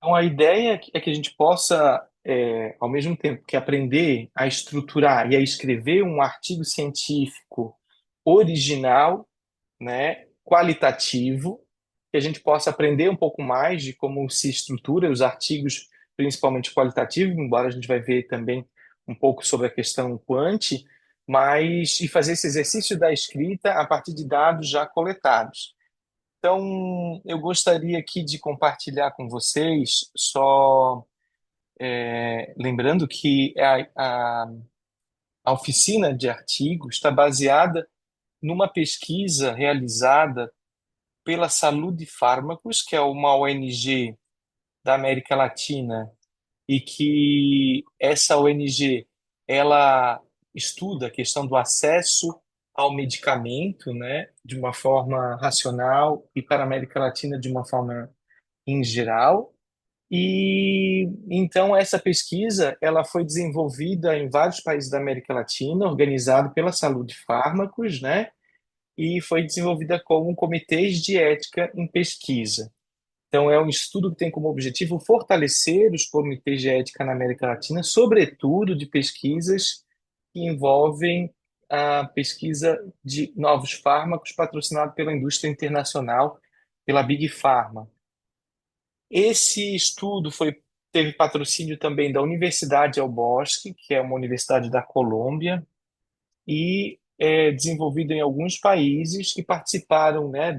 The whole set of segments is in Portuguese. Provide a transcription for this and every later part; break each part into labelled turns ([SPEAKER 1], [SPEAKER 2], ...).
[SPEAKER 1] Então, a ideia é que a gente possa, ao mesmo tempo que aprender a estruturar e a escrever um artigo científico original, né, qualitativo, que a gente possa aprender um pouco mais de como se estrutura os artigos, principalmente qualitativos, embora a gente vai ver também um pouco sobre a questão quant, mas e fazer esse exercício da escrita a partir de dados já coletados. Então, eu gostaria aqui de compartilhar com vocês, só lembrando que a oficina de artigos está baseada numa pesquisa realizada pela Saúde Fármacos, que é uma ONG da América Latina, e que essa ONG ela estuda a questão do acesso ao medicamento, né, de uma forma racional e para a América Latina de uma forma em geral. E então essa pesquisa ela foi desenvolvida em vários países da América Latina, organizado pela Saúde Fármacos, né? E foi desenvolvida como comitês de ética em pesquisa. Então é um estudo que tem como objetivo fortalecer os comitês de ética na América Latina, sobretudo de pesquisas que envolvem a pesquisa de novos fármacos patrocinado pela indústria internacional, pela Big Pharma. Esse estudo teve patrocínio também da Universidade El Bosque, que é uma universidade da Colômbia, e é desenvolvido em alguns países que participaram, né,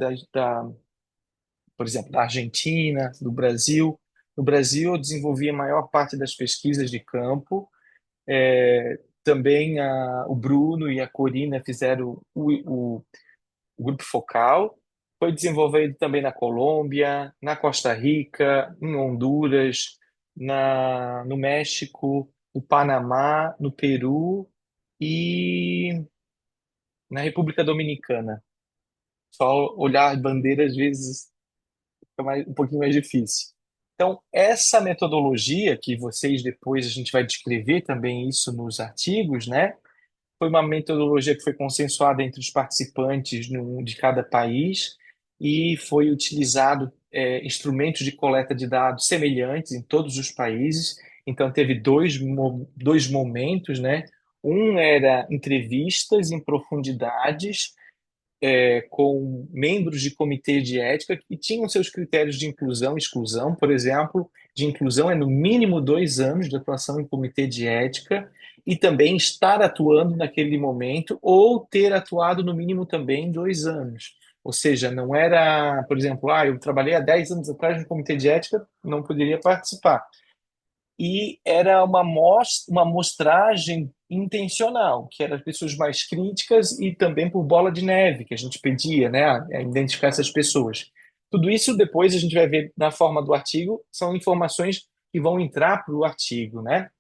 [SPEAKER 1] por exemplo, da Argentina, do Brasil. No Brasil, eu desenvolvi a maior parte das pesquisas de campo. Também o Bruno e a Corina fizeram o grupo focal. Foi desenvolvido também na Colômbia, na Costa Rica, em Honduras, no México, no Panamá, no Peru e na República Dominicana. Só olhar as bandeiras às vezes fica um pouquinho mais difícil. Então, essa metodologia que vocês depois a gente vai descrever também isso nos artigos, né? Foi uma metodologia que foi consensuada entre os participantes de cada país e foi utilizado instrumentos de coleta de dados semelhantes em todos os países. Então, teve dois momentos, né? Um era entrevistas em profundidades com membros de comitê de ética que tinham seus critérios de inclusão e exclusão. Por exemplo, de inclusão é no mínimo 2 anos de atuação em comitê de ética e também estar atuando naquele momento ou ter atuado no mínimo também 2 anos. Ou seja, não era, por exemplo, eu trabalhei há 10 anos atrás no comitê de ética, não poderia participar. E era uma amostragem intencional, que era as pessoas mais críticas e também por bola de neve, que a gente pedia, né, a identificar essas pessoas. Tudo isso depois a gente vai ver na forma do artigo, são informações que vão entrar para o artigo, né?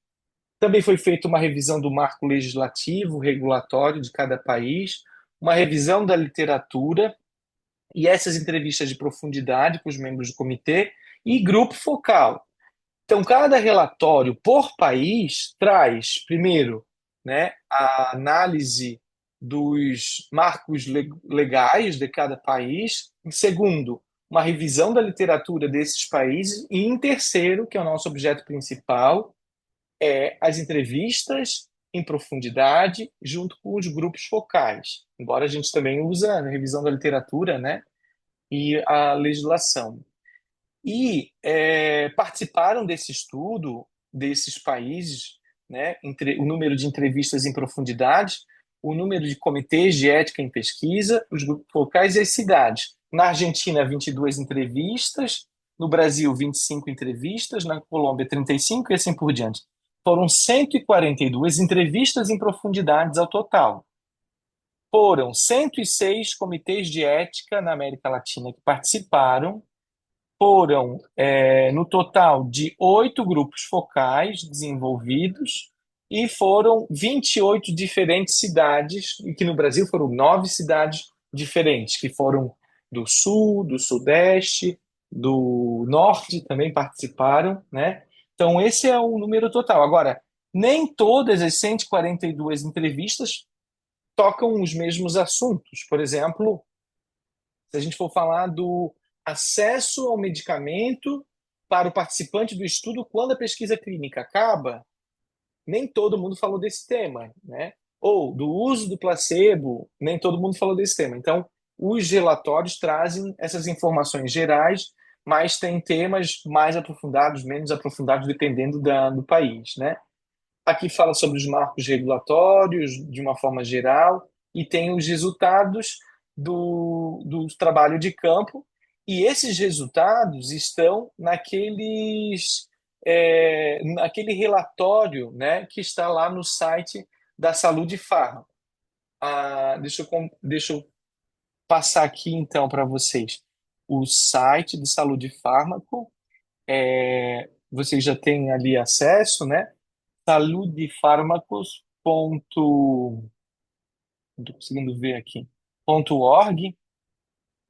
[SPEAKER 1] Também foi feita uma revisão do marco legislativo, regulatório de cada país, uma revisão da literatura e essas entrevistas de profundidade com os membros do comitê e grupo focal. Então, cada relatório por país traz, primeiro, né, a análise dos marcos legais de cada país, em segundo, uma revisão da literatura desses países, e em terceiro, que é o nosso objeto principal, as entrevistas em profundidade junto com os grupos focais. Embora a gente também use a revisão da literatura, né, e a legislação. E participaram desse estudo, desses países, né, o número de entrevistas em profundidade, o número de comitês de ética em pesquisa, os grupos locais e as cidades. Na Argentina, 22 entrevistas, no Brasil, 25 entrevistas, na Colômbia, 35 e assim por diante. Foram 142 entrevistas em profundidades ao total. Foram 106 comitês de ética na América Latina que participaram, foram, no total, de 8 grupos focais desenvolvidos e foram 28 diferentes cidades, e que no Brasil foram 9 cidades diferentes, que foram do Sul, do Sudeste, do Norte também participaram, né? Então, esse é o número total. Agora, nem todas as 142 entrevistas tocam os mesmos assuntos. Por exemplo, se a gente for falar do acesso ao medicamento para o participante do estudo, quando a pesquisa clínica acaba, nem todo mundo falou desse tema, né? Ou do uso do placebo, nem todo mundo falou desse tema. Então, os relatórios trazem essas informações gerais, mas tem temas mais aprofundados, menos aprofundados, dependendo do país, né? Aqui fala sobre os marcos regulatórios de uma forma geral e tem os resultados do trabalho de campo. E esses resultados estão naquele relatório, né, que está lá no site da Saúde Farma. Deixa eu passar aqui então para vocês o site de Saúde Fármaco. Vocês já têm ali acesso, né? Saludefarmacos. Não estou conseguindo ver aqui. .org.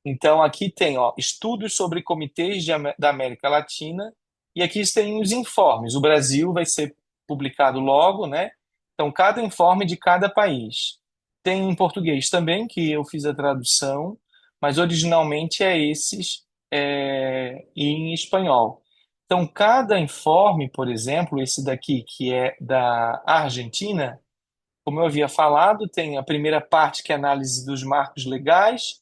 [SPEAKER 1] Então, aqui tem, ó, estudos sobre comitês da América Latina, e aqui tem os informes. O Brasil vai ser publicado logo, né? Então, cada informe de cada país. Tem em português também, que eu fiz a tradução, mas originalmente em espanhol. Então, cada informe, por exemplo, esse daqui, que é da Argentina, como eu havia falado, tem a primeira parte, que é a análise dos marcos legais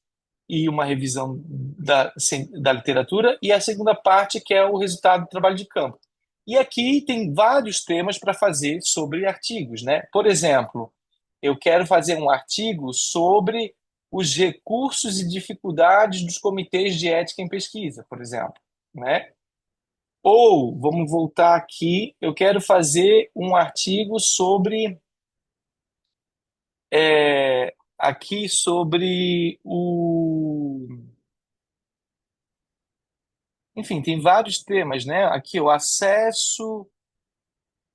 [SPEAKER 1] e uma revisão da literatura, e a segunda parte, que é o resultado do trabalho de campo. E aqui tem vários temas para fazer sobre artigos, né? Por exemplo, eu quero fazer um artigo sobre os recursos e dificuldades dos comitês de ética em pesquisa, por exemplo, né? Ou, vamos voltar aqui, eu quero fazer um artigo aqui sobre Enfim, tem vários temas, né? Aqui, o acesso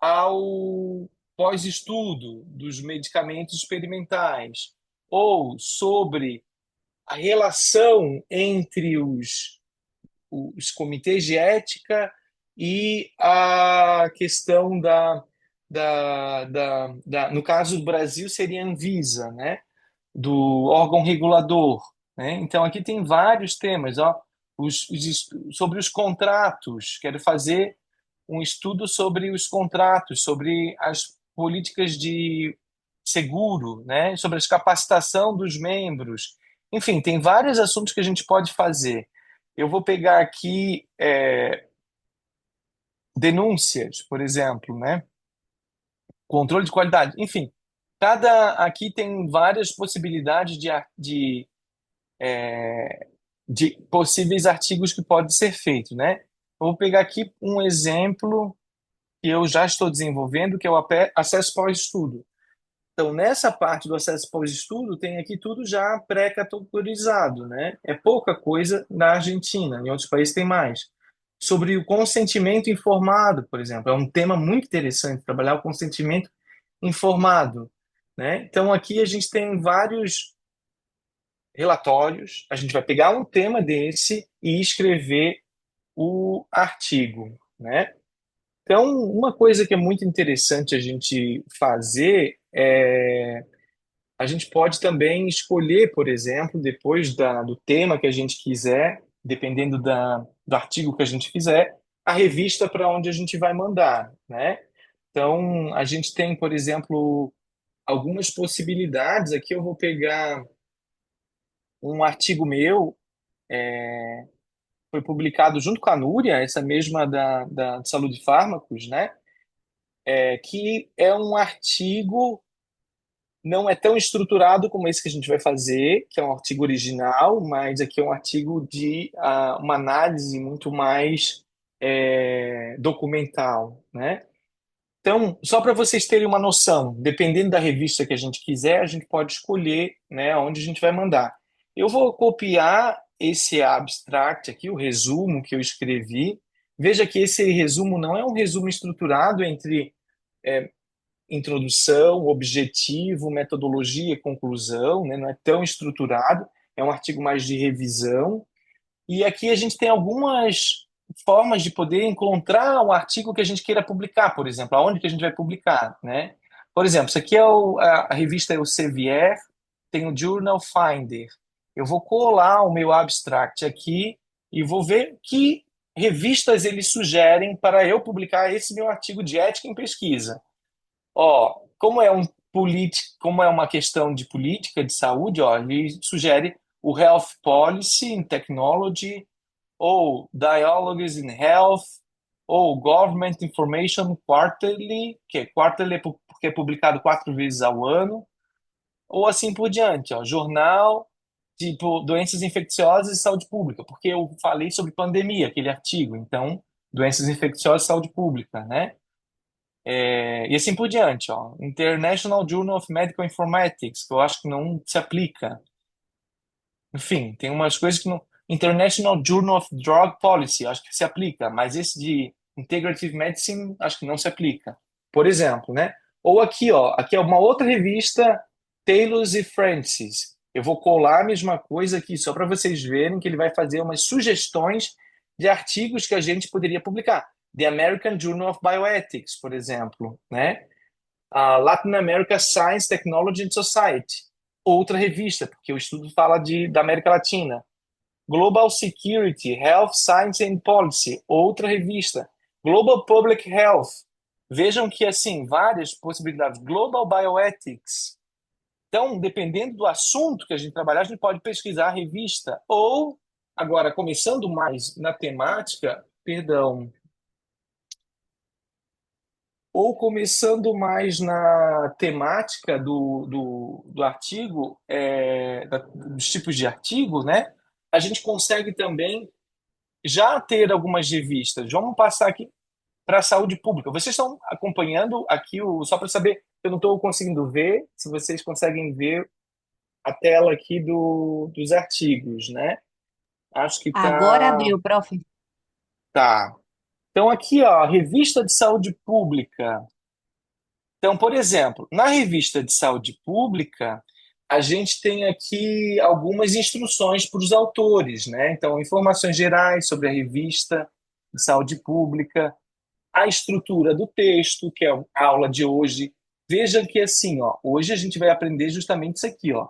[SPEAKER 1] ao pós-estudo dos medicamentos experimentais, ou sobre a relação entre os comitês de ética e a questão no caso do Brasil, seria a Anvisa, né? Do órgão regulador, né? Então, aqui tem vários temas, ó, sobre os contratos. Quero fazer um estudo sobre os contratos, sobre as políticas de seguro, né? Sobre a capacitação dos membros. Enfim, tem vários assuntos que a gente pode fazer. Eu vou pegar aqui denúncias, por exemplo, né? Controle de qualidade. Enfim, aqui tem várias possibilidades de possíveis artigos que podem ser feitos, né? Eu vou pegar aqui um exemplo que eu já estou desenvolvendo, que é o acesso pós-estudo. Então, nessa parte do acesso pós-estudo, tem aqui tudo já pré-categorizado, né? É pouca coisa na Argentina, em outros países tem mais. Sobre o consentimento informado, por exemplo, é um tema muito interessante, trabalhar o consentimento informado, né? Então, aqui a gente tem vários relatórios, a gente vai pegar um tema desse e escrever o artigo, né? Então, uma coisa que é muito interessante a gente fazer a gente pode também escolher, por exemplo, depois do tema que a gente quiser, dependendo do artigo que a gente fizer, a revista para onde a gente vai mandar, né? Então, a gente tem, por exemplo, algumas possibilidades. Aqui eu vou pegar um artigo meu, foi publicado junto com a Núria, essa mesma da Saúde de Fármacos, né? Que é um artigo, não é tão estruturado como esse que a gente vai fazer, que é um artigo original, mas aqui é um artigo de uma análise muito mais documental, né? Então, só para vocês terem uma noção, dependendo da revista que a gente quiser, a gente pode escolher, né, onde a gente vai mandar. Eu vou copiar esse abstract aqui, o resumo que eu escrevi. Veja que esse resumo não é um resumo estruturado entre introdução, objetivo, metodologia, conclusão, né? Não é tão estruturado, é um artigo mais de revisão. E aqui a gente tem algumas formas de poder encontrar um artigo que a gente queira publicar, por exemplo, aonde que a gente vai publicar, né? Por exemplo, isso aqui é a revista Elsevier, tem o Journal Finder. Eu vou colar o meu abstract aqui e vou ver que revistas eles sugerem para eu publicar esse meu artigo de ética em pesquisa? Ó, como é uma questão de política de saúde, ó, ele sugere o Health Policy in Technology, ou Dialogues in Health, ou Government Information Quarterly, que é quarterly porque é publicado 4 vezes ao ano, ou assim por diante, ó, jornal, tipo, doenças infecciosas e saúde pública, porque eu falei sobre pandemia, aquele artigo, então, doenças infecciosas e saúde pública, né? E assim por diante, ó. International Journal of Medical Informatics, que eu acho que não se aplica. Enfim, tem umas coisas que não. International Journal of Drug Policy, acho que se aplica, mas esse de Integrative Medicine, acho que não se aplica. Por exemplo, né? Ou aqui, ó, aqui é uma outra revista, Taylors e Francis. Eu vou colar a mesma coisa aqui, só para vocês verem que ele vai fazer umas sugestões de artigos que a gente poderia publicar. The American Journal of Bioethics, por exemplo, né? A Latin America Science, Technology and Society, outra revista, porque o estudo fala da América Latina. Global Security, Health, Science and Policy, outra revista. Global Public Health. Vejam que, assim, várias possibilidades. Global Bioethics. Então, dependendo do assunto que a gente trabalhar, a gente pode pesquisar a revista. Ou, agora, começando mais na temática, perdão, ou começando mais na temática do artigo, dos tipos de artigo, né? A gente consegue também já ter algumas revistas. Vamos passar aqui para a saúde pública. Vocês estão acompanhando aqui, só para saber, eu não estou conseguindo ver, se vocês conseguem ver a tela aqui dos artigos, né? Acho que
[SPEAKER 2] Agora
[SPEAKER 1] tá,
[SPEAKER 2] abriu, prof.
[SPEAKER 1] tá. Então aqui, ó, revista de saúde pública. Então, por exemplo, na revista de saúde pública, a gente tem aqui algumas instruções para os autores, né? Então, informações gerais sobre a revista de saúde pública, a estrutura do texto, que é a aula de hoje. Veja que assim, ó, hoje a gente vai aprender justamente isso aqui, ó.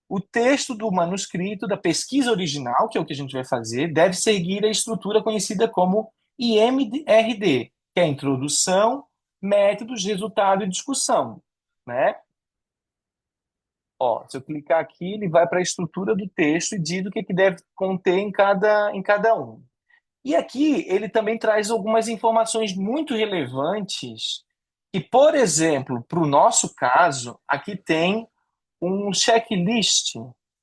[SPEAKER 1] O texto do manuscrito da pesquisa original, que é o que a gente vai fazer, deve seguir a estrutura conhecida como IMRD, que é introdução, métodos, resultado e discussão, né? Ó, se eu clicar aqui, ele vai para a estrutura do texto e diz o que deve conter em cada um. E aqui ele também traz algumas informações muito relevantes, que, por exemplo, para o nosso caso, aqui tem um checklist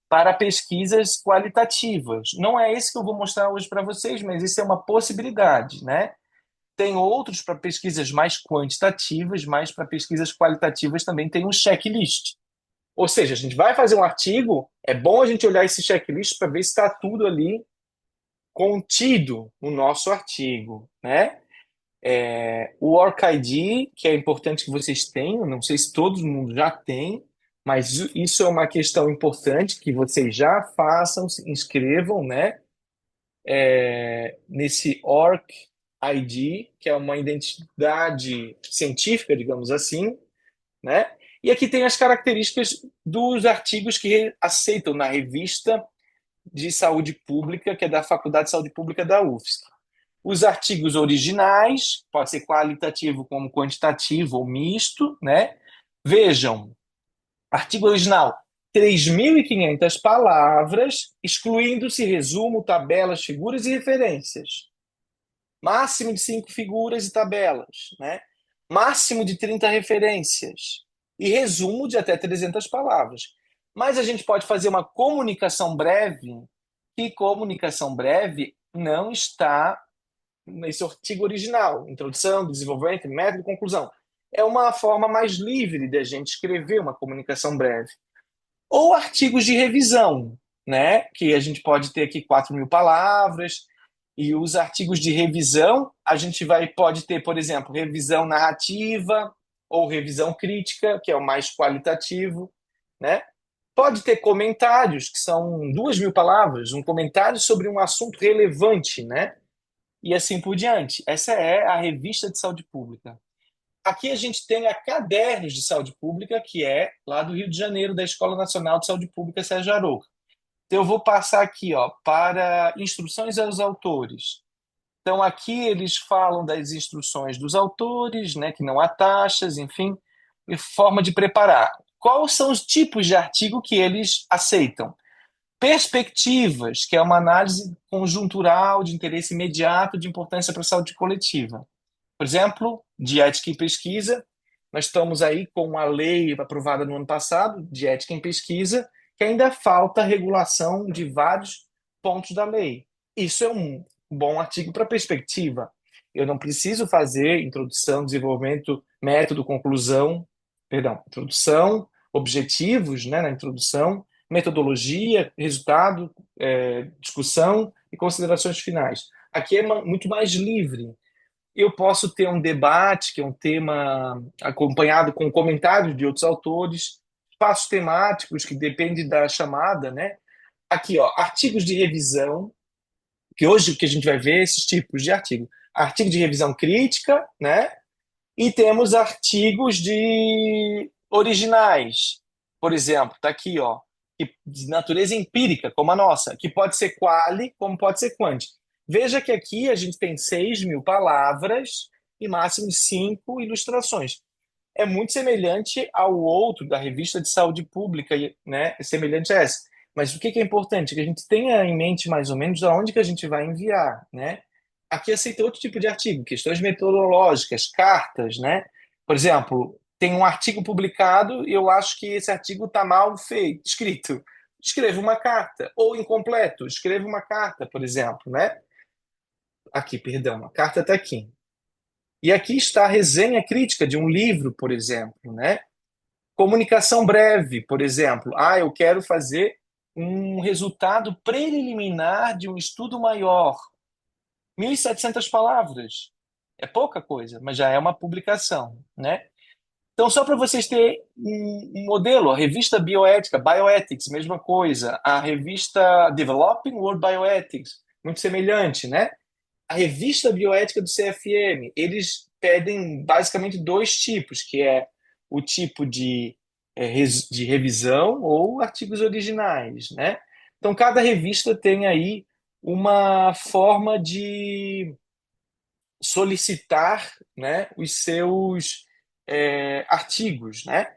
[SPEAKER 1] para pesquisas qualitativas. Não é esse que eu vou mostrar hoje para vocês, mas isso é uma possibilidade, né? Tem outros para pesquisas mais quantitativas, mas para pesquisas qualitativas também tem um checklist. Ou seja, a gente vai fazer um artigo, é bom a gente olhar esse checklist para ver se está tudo ali contido no nosso artigo, né? O OrcID, que é importante que vocês tenham, não sei se todo mundo já tem, mas isso é uma questão importante que vocês já façam, se inscrevam, né? Nesse OrcID, que é uma identidade científica, digamos assim, né? E aqui tem as características dos artigos que aceitam na revista de saúde pública, que é da Faculdade de Saúde Pública da UFSC. Os artigos originais, pode ser qualitativo como quantitativo ou misto, né? Vejam, artigo original, 3.500 palavras, excluindo-se resumo, tabelas, figuras e referências. Máximo de 5 figuras e tabelas, né? Máximo de 30 referências. E resumo de até 300 palavras. Mas a gente pode fazer uma comunicação breve, que comunicação breve não está nesse artigo original, introdução, desenvolvimento, método, conclusão. É uma forma mais livre de a gente escrever uma comunicação breve. Ou artigos de revisão, né? Que a gente pode ter aqui 4.000 palavras, e os artigos de revisão, a gente pode ter, por exemplo, revisão narrativa ou revisão crítica, que é o mais qualitativo, né? Pode ter comentários, que são 2.000 palavras, um comentário sobre um assunto relevante, né? E assim por diante. Essa é a revista de saúde pública. Aqui a gente tem a Cadernos de Saúde Pública, que é lá do Rio de Janeiro, da Escola Nacional de Saúde Pública Sérgio Arouca. Então eu vou passar aqui, ó, para instruções aos autores. Então, aqui eles falam das instruções dos autores, né, que não há taxas, enfim, e forma de preparar. Quais são os tipos de artigo que eles aceitam? Perspectivas, que é uma análise conjuntural de interesse imediato de importância para a saúde coletiva. Por exemplo, de ética em pesquisa, nós estamos aí com uma lei aprovada no ano passado, de ética em pesquisa, que ainda falta regulação de vários pontos da lei. Isso é um bom artigo para perspectiva. Eu não preciso fazer introdução, desenvolvimento, método, conclusão, perdão, introdução, objetivos, né, na introdução, metodologia, resultado, discussão e considerações finais. Aqui é muito mais livre. Eu posso ter um debate, que é um tema acompanhado com comentários de outros autores, espaços temáticos, que depende da chamada, né? Aqui, ó, artigos de revisão, que hoje o que a gente vai ver é esses tipos de artigo. Artigo de revisão crítica, né? E temos artigos de originais. Por exemplo, tá aqui, ó, de natureza empírica, como a nossa, que pode ser quali, como pode ser quanti. Veja que aqui a gente tem 6.000 palavras e máximo de 5 ilustrações. É muito semelhante ao outro da revista de saúde pública, né? É semelhante a essa. Mas o que é importante? Que a gente tenha em mente mais ou menos aonde que a gente vai enviar, né? Aqui aceita outro tipo de artigo, questões metodológicas, cartas, né? Por exemplo, tem um artigo publicado e eu acho que esse artigo está mal feito, escrito. Escreva uma carta, ou incompleto, escreva uma carta, por exemplo, né? Aqui, perdão, a carta está aqui. E aqui está a resenha crítica de um livro, por exemplo, né? Comunicação breve, por exemplo. Ah, eu quero fazer um resultado preliminar de um estudo maior. 1.700 palavras. É pouca coisa, mas já é uma publicação, né? Então, só para vocês terem um modelo, a revista Bioética, Bioethics, mesma coisa. A revista Developing World Bioethics, muito semelhante, né? A revista Bioética do CFM, eles pedem basicamente dois tipos, que é o tipo de revisão ou artigos originais, né? Então, cada revista tem aí uma forma de solicitar, né, os seus artigos, né?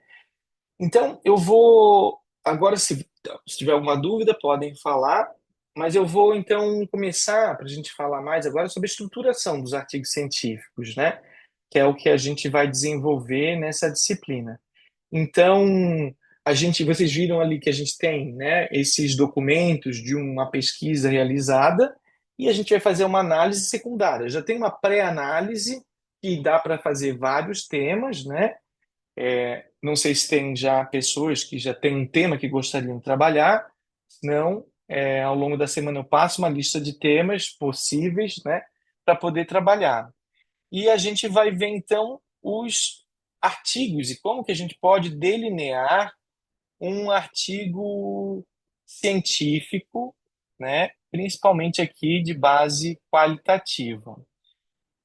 [SPEAKER 1] Então, eu vou agora, se tiver alguma dúvida, podem falar, mas eu vou então começar para a gente falar mais agora sobre a estruturação dos artigos científicos, né? Que é o que a gente vai desenvolver nessa disciplina. Então, vocês viram ali que a gente tem, né, esses documentos de uma pesquisa realizada e a gente vai fazer uma análise secundária. Já tem uma pré-análise que dá para fazer vários temas, né? Não sei se tem já pessoas que já têm um tema que gostariam de trabalhar, senão, ao longo da semana eu passo uma lista de temas possíveis, né, para poder trabalhar. E a gente vai ver então os artigos e como que a gente pode delinear um artigo científico, né, principalmente aqui de base qualitativa.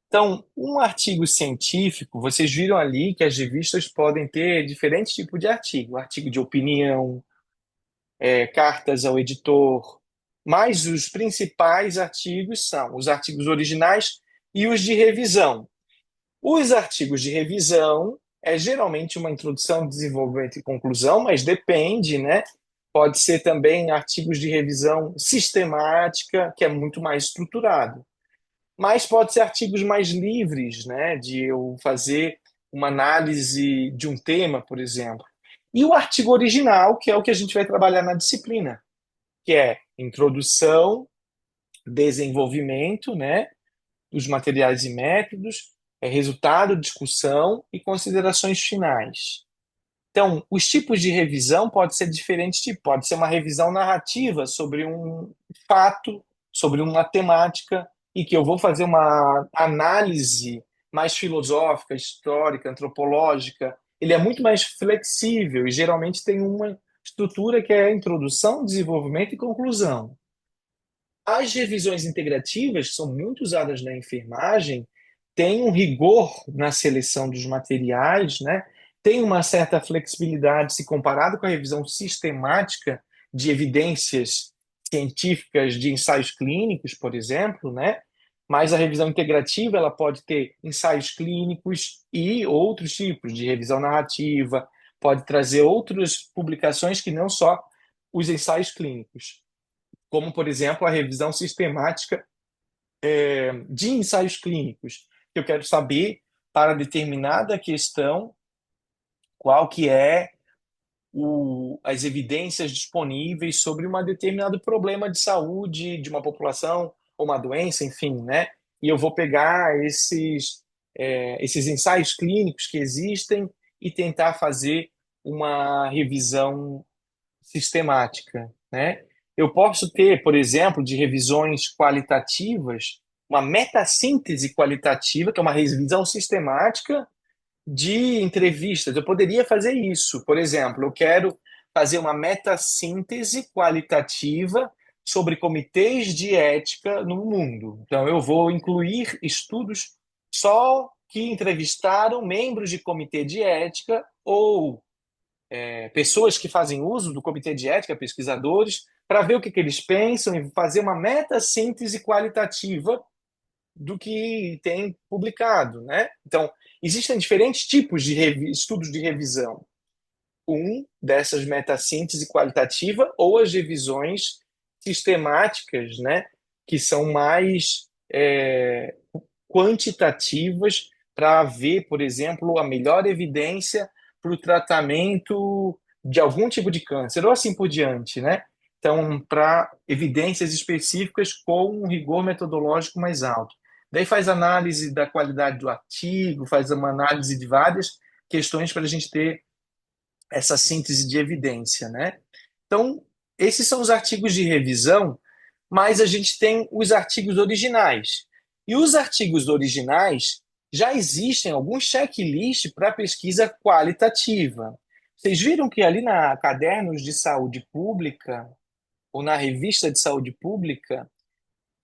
[SPEAKER 1] Então, um artigo científico, vocês viram ali que as revistas podem ter diferentes tipos de artigo, artigo de opinião, cartas ao editor, mas os principais artigos são os artigos originais e os de revisão. Os artigos de revisão é geralmente uma introdução, desenvolvimento e conclusão, mas depende, né? Pode ser também artigos de revisão sistemática, que é muito mais estruturado. Mas pode ser artigos mais livres, né? De eu fazer uma análise de um tema, por exemplo. E o artigo original, que é o que a gente vai trabalhar na disciplina, que é introdução, desenvolvimento, né? Dos materiais e métodos, resultado, discussão e considerações finais. Então, os tipos de revisão podem ser diferentes tipos. Pode ser uma revisão narrativa sobre um fato, sobre uma temática, e que eu vou fazer uma análise mais filosófica, histórica, antropológica. Ele é muito mais flexível e geralmente tem uma estrutura que é introdução, desenvolvimento e conclusão. As revisões integrativas, que são muito usadas na enfermagem, têm um rigor na seleção dos materiais, né? Tem uma certa flexibilidade se comparado com a revisão sistemática de evidências científicas de ensaios clínicos, por exemplo, né? Mas a revisão integrativa ela pode ter ensaios clínicos e outros tipos de revisão narrativa, pode trazer outras publicações que não só os ensaios clínicos, como, por exemplo, a revisão sistemática de ensaios clínicos. Eu quero saber, para determinada questão, qual que é as evidências disponíveis sobre um determinado problema de saúde de uma população ou uma doença, enfim, né? E eu vou pegar esses ensaios clínicos que existem e tentar fazer uma revisão sistemática, né? Eu posso ter, por exemplo, de revisões qualitativas, uma metassíntese qualitativa, que é uma revisão sistemática de entrevistas. Eu poderia fazer isso. Por exemplo, eu quero fazer uma metassíntese qualitativa sobre comitês de ética no mundo. Então, eu vou incluir estudos só que entrevistaram membros de comitê de ética ou pessoas que fazem uso do comitê de ética, pesquisadores, para ver o que eles pensam e fazer uma metassíntese qualitativa do que tem publicado, né? Então, existem diferentes tipos de estudos de revisão. Um dessas metassíntese qualitativa ou as revisões sistemáticas, né? Que são mais quantitativas para ver, por exemplo, a melhor evidência para o tratamento de algum tipo de câncer, ou assim por diante, né? Então, para evidências específicas com um rigor metodológico mais alto. Daí faz análise da qualidade do artigo, faz uma análise de várias questões para a gente ter essa síntese de evidência, né? Então, esses são os artigos de revisão, mas a gente tem os artigos originais. E os artigos originais já existem alguns checklists para pesquisa qualitativa. Vocês viram que ali na Cadernos de Saúde Pública, ou na Revista de Saúde Pública,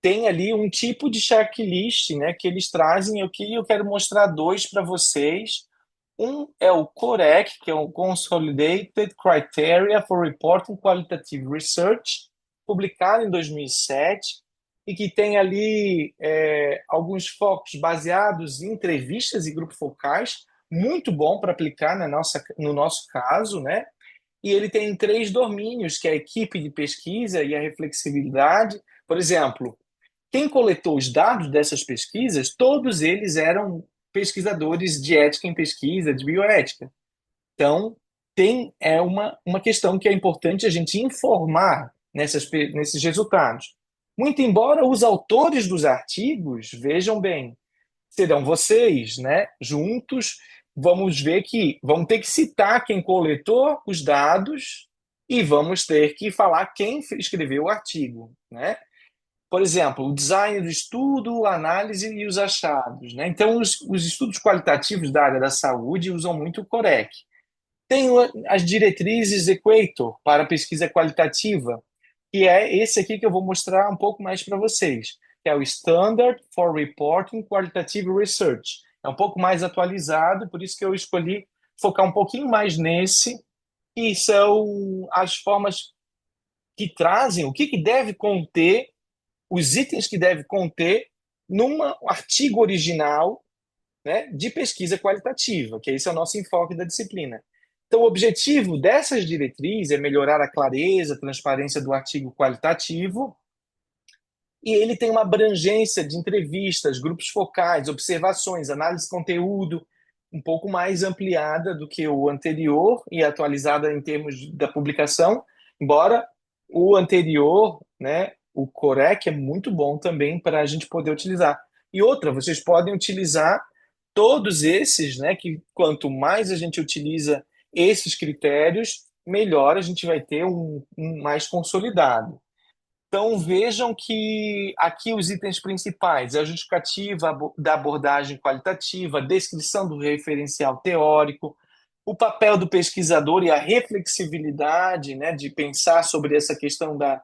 [SPEAKER 1] tem ali um tipo de checklist, né, que eles trazem. Eu quero mostrar dois para vocês. Um é o COREC, que é o Consolidated Criteria for Reporting Qualitative Research, publicado em 2007, e que tem ali alguns focos baseados em entrevistas e grupos focais, muito bom para aplicar no nosso caso, né? E ele tem três domínios, que é a equipe de pesquisa e a reflexibilidade. Por exemplo, quem coletou os dados dessas pesquisas, todos eles eram pesquisadores de ética em pesquisa, de bioética. Então, uma questão que é importante a gente informar nesses resultados. Muito embora os autores dos artigos, vejam bem, serão vocês, né? Juntos, vamos ver que vamos ter que citar quem coletou os dados e vamos ter que falar quem escreveu o artigo, né? Por exemplo, o design do estudo, a análise e os achados, né? Então, os estudos qualitativos da área da saúde usam muito o COREC. Tem as diretrizes Equator para pesquisa qualitativa, que é esse aqui que eu vou mostrar um pouco mais para vocês, que é o Standard for Reporting Qualitative Research. É um pouco mais atualizado, por isso que eu escolhi focar um pouquinho mais nesse, que são as formas que trazem o que deve conter, os itens que deve conter num artigo original, né, de pesquisa qualitativa, que esse é o nosso enfoque da disciplina. Então, o objetivo dessas diretrizes é melhorar a clareza, a transparência do artigo qualitativo, e ele tem uma abrangência de entrevistas, grupos focais, observações, análise de conteúdo, um pouco mais ampliada do que o anterior e atualizada em termos da publicação, embora o anterior, né, o Corec, é muito bom também para a gente poder utilizar. E outra, vocês podem utilizar todos esses, né, que quanto mais a gente utiliza esses critérios, melhor a gente vai ter um mais consolidado. Então, vejam que aqui os itens principais, a justificativa da abordagem qualitativa, a descrição do referencial teórico, o papel do pesquisador e a reflexibilidade, né, de pensar sobre essa questão da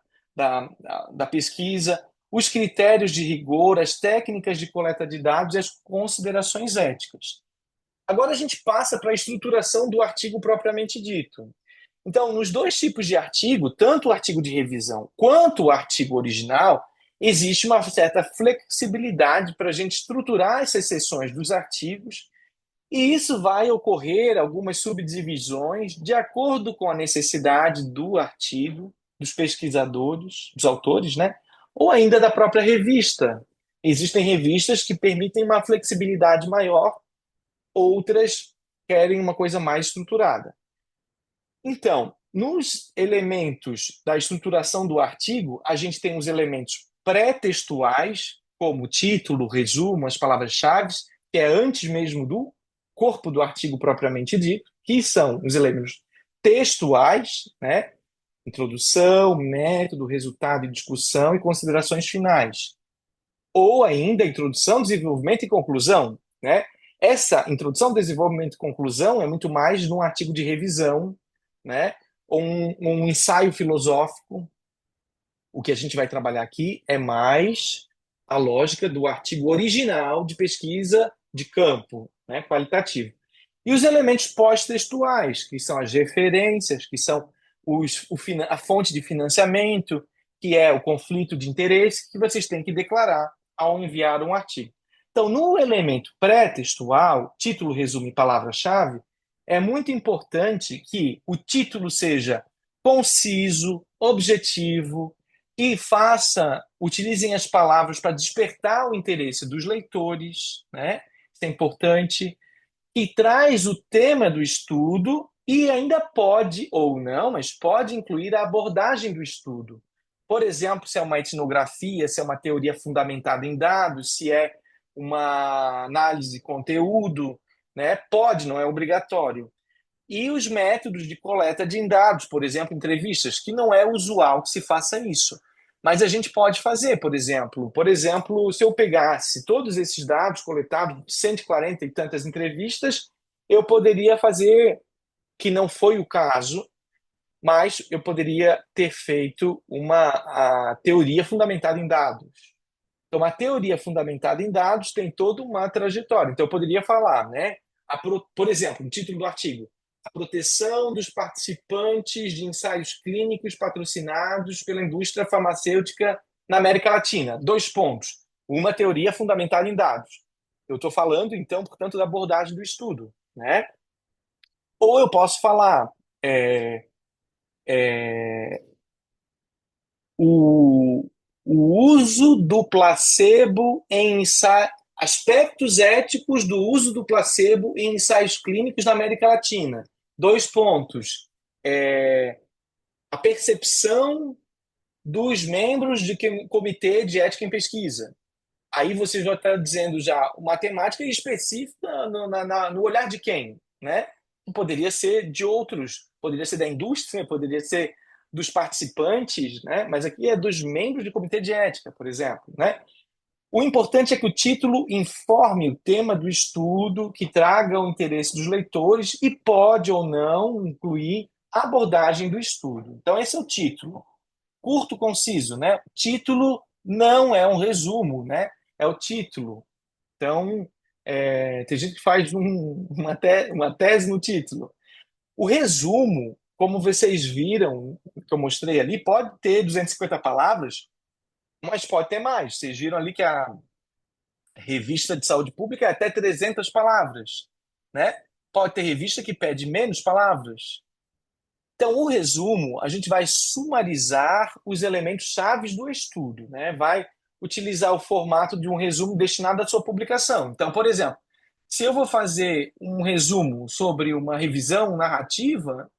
[SPEAKER 1] pesquisa, os critérios de rigor, as técnicas de coleta de dados e as considerações éticas. Agora a gente passa para a estruturação do artigo propriamente dito. Então, nos dois tipos de artigo, tanto o artigo de revisão quanto o artigo original, existe uma certa flexibilidade para a gente estruturar essas seções dos artigos, e isso vai ocorrer algumas subdivisões de acordo com a necessidade do artigo, dos pesquisadores, dos autores, né? Ou ainda da própria revista. Existem revistas que permitem uma flexibilidade maior, outras querem uma coisa mais estruturada. Então, nos elementos da estruturação do artigo, a gente tem os elementos pré-textuais, como título, resumo, as palavras-chave, que é antes mesmo do corpo do artigo propriamente dito, que são os elementos textuais, né? Introdução, método, resultado e discussão e considerações finais. Ou ainda introdução, desenvolvimento e conclusão, né? Essa introdução, desenvolvimento e conclusão é muito mais num artigo de revisão, né? Ou um ensaio filosófico. O que a gente vai trabalhar aqui é mais a lógica do artigo original de pesquisa de campo, né? Qualitativo. E os elementos pós-textuais, que são as referências, que são a fonte de financiamento, que é o conflito de interesse que vocês têm que declarar ao enviar um artigo. Então, no elemento pré-textual, título, resumo e palavra-chave, é muito importante que o título seja conciso, objetivo, que utilizem as palavras para despertar o interesse dos leitores, né? Isso é importante, e traz o tema do estudo e ainda pode, ou não, mas pode incluir a abordagem do estudo. Por exemplo, se é uma etnografia, se é uma teoria fundamentada em dados, se é uma análise de conteúdo, né? Pode, não é obrigatório. E os métodos de coleta de dados, por exemplo, entrevistas, que não é usual que se faça isso. Mas a gente pode fazer, por exemplo, se eu pegasse todos esses dados coletados, 140 e tantas entrevistas, eu poderia fazer, que não foi o caso, mas eu poderia ter feito uma a teoria fundamentada em dados. Então, a teoria fundamentada em dados tem toda uma trajetória. Então, eu poderia falar, né? Por exemplo, o título do artigo: a proteção dos participantes de ensaios clínicos patrocinados pela indústria farmacêutica na América Latina. Dois pontos. Uma teoria fundamentada em dados. Eu estou falando, então, portanto, da abordagem do estudo, né? Ou eu posso falar é, é, o, o uso do placebo em aspectos éticos do uso do placebo em ensaios clínicos na América Latina. Dois pontos. É, a percepção dos membros de comitê de ética em pesquisa. Aí você já está dizendo já uma temática específica no olhar de quem, né? Poderia ser de outros, poderia ser da indústria, poderia ser dos participantes, né? Mas aqui é dos membros do comitê de ética, por exemplo, né? O importante é que o título informe o tema do estudo, que traga o interesse dos leitores e pode ou não incluir a abordagem do estudo. Então, esse é o título. Curto, conciso, né? O título não é um resumo, né? É o título. Então, tem gente que faz uma tese no título. O resumo, como vocês viram, que eu mostrei ali, pode ter 250 palavras, mas pode ter mais. Vocês viram ali que a revista de saúde pública é até 300 palavras, né? Pode ter revista que pede menos palavras. Então, o resumo, a gente vai sumarizar os elementos chaves do estudo, né? Vai utilizar o formato de um resumo destinado à sua publicação. Então, por exemplo, se eu vou fazer um resumo sobre uma revisão narrativa,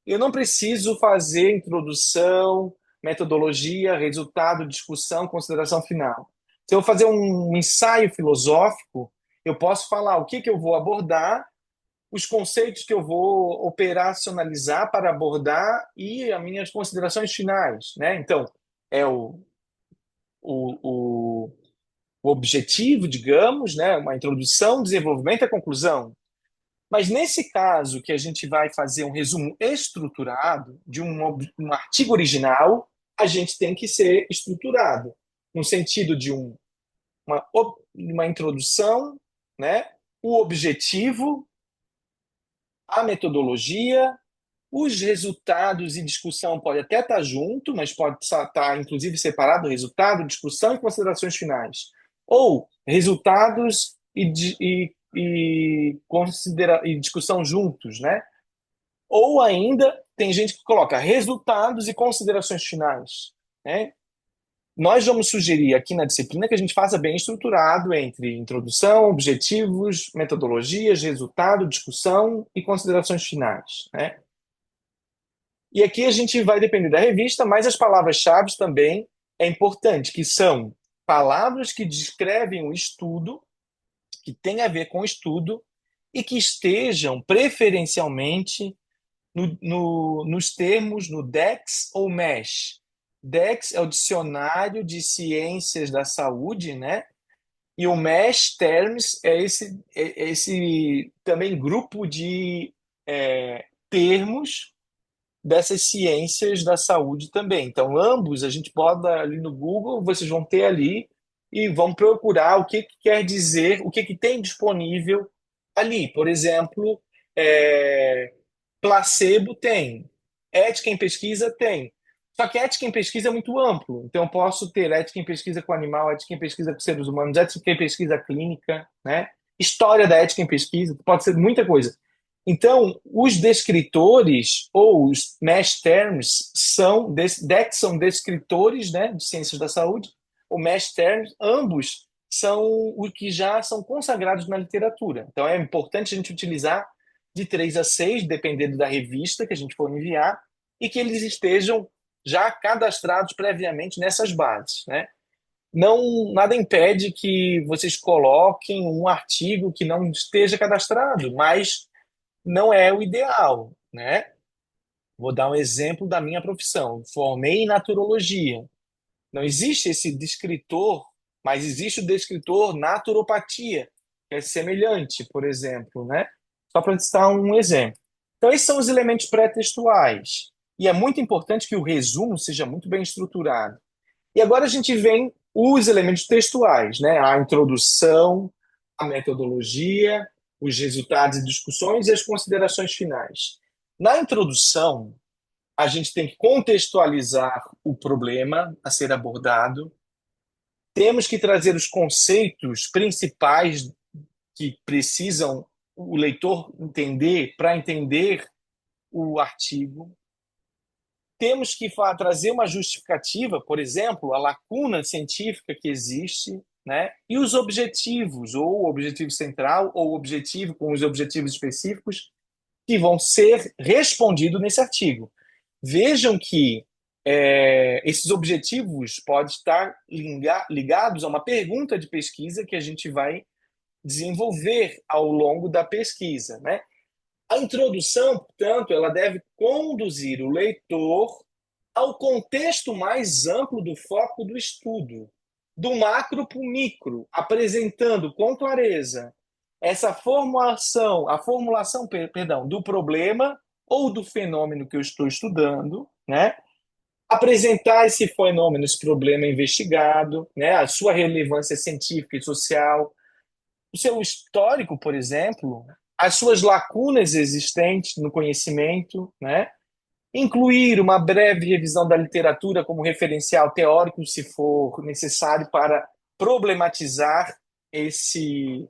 [SPEAKER 1] eu não preciso fazer introdução, metodologia, resultado, discussão, consideração final. Se eu vou fazer um ensaio filosófico, eu posso falar o que eu vou abordar, os conceitos que eu vou operacionalizar para abordar e as minhas considerações finais, né? Então, é o, o objetivo, digamos, né? Uma introdução, desenvolvimento e conclusão. Mas nesse caso que a gente vai fazer um resumo estruturado de um artigo original, a gente tem que ser estruturado, no sentido de uma introdução, né? O objetivo, a metodologia, Os resultados e discussão pode até estar junto, mas pode estar, inclusive, separado resultado, discussão e considerações finais. Ou resultados e discussão juntos, né? Ou ainda, tem gente que coloca resultados e considerações finais, né? Nós vamos sugerir aqui na disciplina que a gente faça bem estruturado entre introdução, objetivos, metodologias, resultado, discussão e considerações finais, né? E aqui a gente vai depender da revista, mas as palavras-chave também é importante, que são palavras que descrevem o estudo, que tem a ver com o estudo, e que estejam preferencialmente nos termos no DEX ou MESH. DEX é o Dicionário de Ciências da Saúde, né? E o MESH Terms é esse também grupo de termos dessas ciências da saúde também. Então, ambos a gente bota ali no Google, vocês vão ter ali e vão procurar o que, que quer dizer, o que, que tem disponível ali. Por exemplo, placebo tem, ética em pesquisa tem. Só que ética em pesquisa é muito amplo. Então, eu posso ter ética em pesquisa com animal, ética em pesquisa com seres humanos, ética em pesquisa clínica, né? História da ética em pesquisa, pode ser muita coisa. Então, os descritores ou os MASH terms DEX são descritores, né, de ciências da saúde, o MASH terms, ambos são os que já são consagrados na literatura. Então, é importante a gente utilizar de 3 a 6, dependendo da revista que a gente for enviar, e que eles estejam já cadastrados previamente nessas bases, né? Não, nada impede que vocês coloquem um artigo que não esteja cadastrado, mas não é o ideal, né? Vou dar um exemplo da minha profissão. Formei em naturologia. Não existe esse descritor, mas existe o descritor naturopatia, que é semelhante, por exemplo, né? Só para citar um exemplo. Então, esses são os elementos pré-textuais. E é muito importante que o resumo seja muito bem estruturado. E agora a gente vem os elementos textuais, né? A introdução, a metodologia, os resultados e discussões e as considerações finais. Na introdução, a gente tem que contextualizar o problema a ser abordado, temos que trazer os conceitos principais que precisam o leitor entender para entender o artigo. Temos que trazer uma justificativa, por exemplo, a lacuna científica que existe, né? E os objetivos, ou o objetivo central, ou o objetivo com os objetivos específicos que vão ser respondidos nesse artigo. Vejam que esses objetivos podem estar ligados a uma pergunta de pesquisa que a gente vai desenvolver ao longo da pesquisa, né? A introdução, portanto, ela deve conduzir o leitor ao contexto mais amplo do foco do estudo, do macro para o micro, apresentando com clareza essa formulação, perdão, do problema ou do fenômeno que eu estou estudando, né? Apresentar esse fenômeno, esse problema investigado, né? A sua relevância científica e social, o seu histórico, por exemplo, as suas lacunas existentes no conhecimento, né? Incluir uma breve revisão da literatura como referencial teórico, se for necessário, para problematizar esse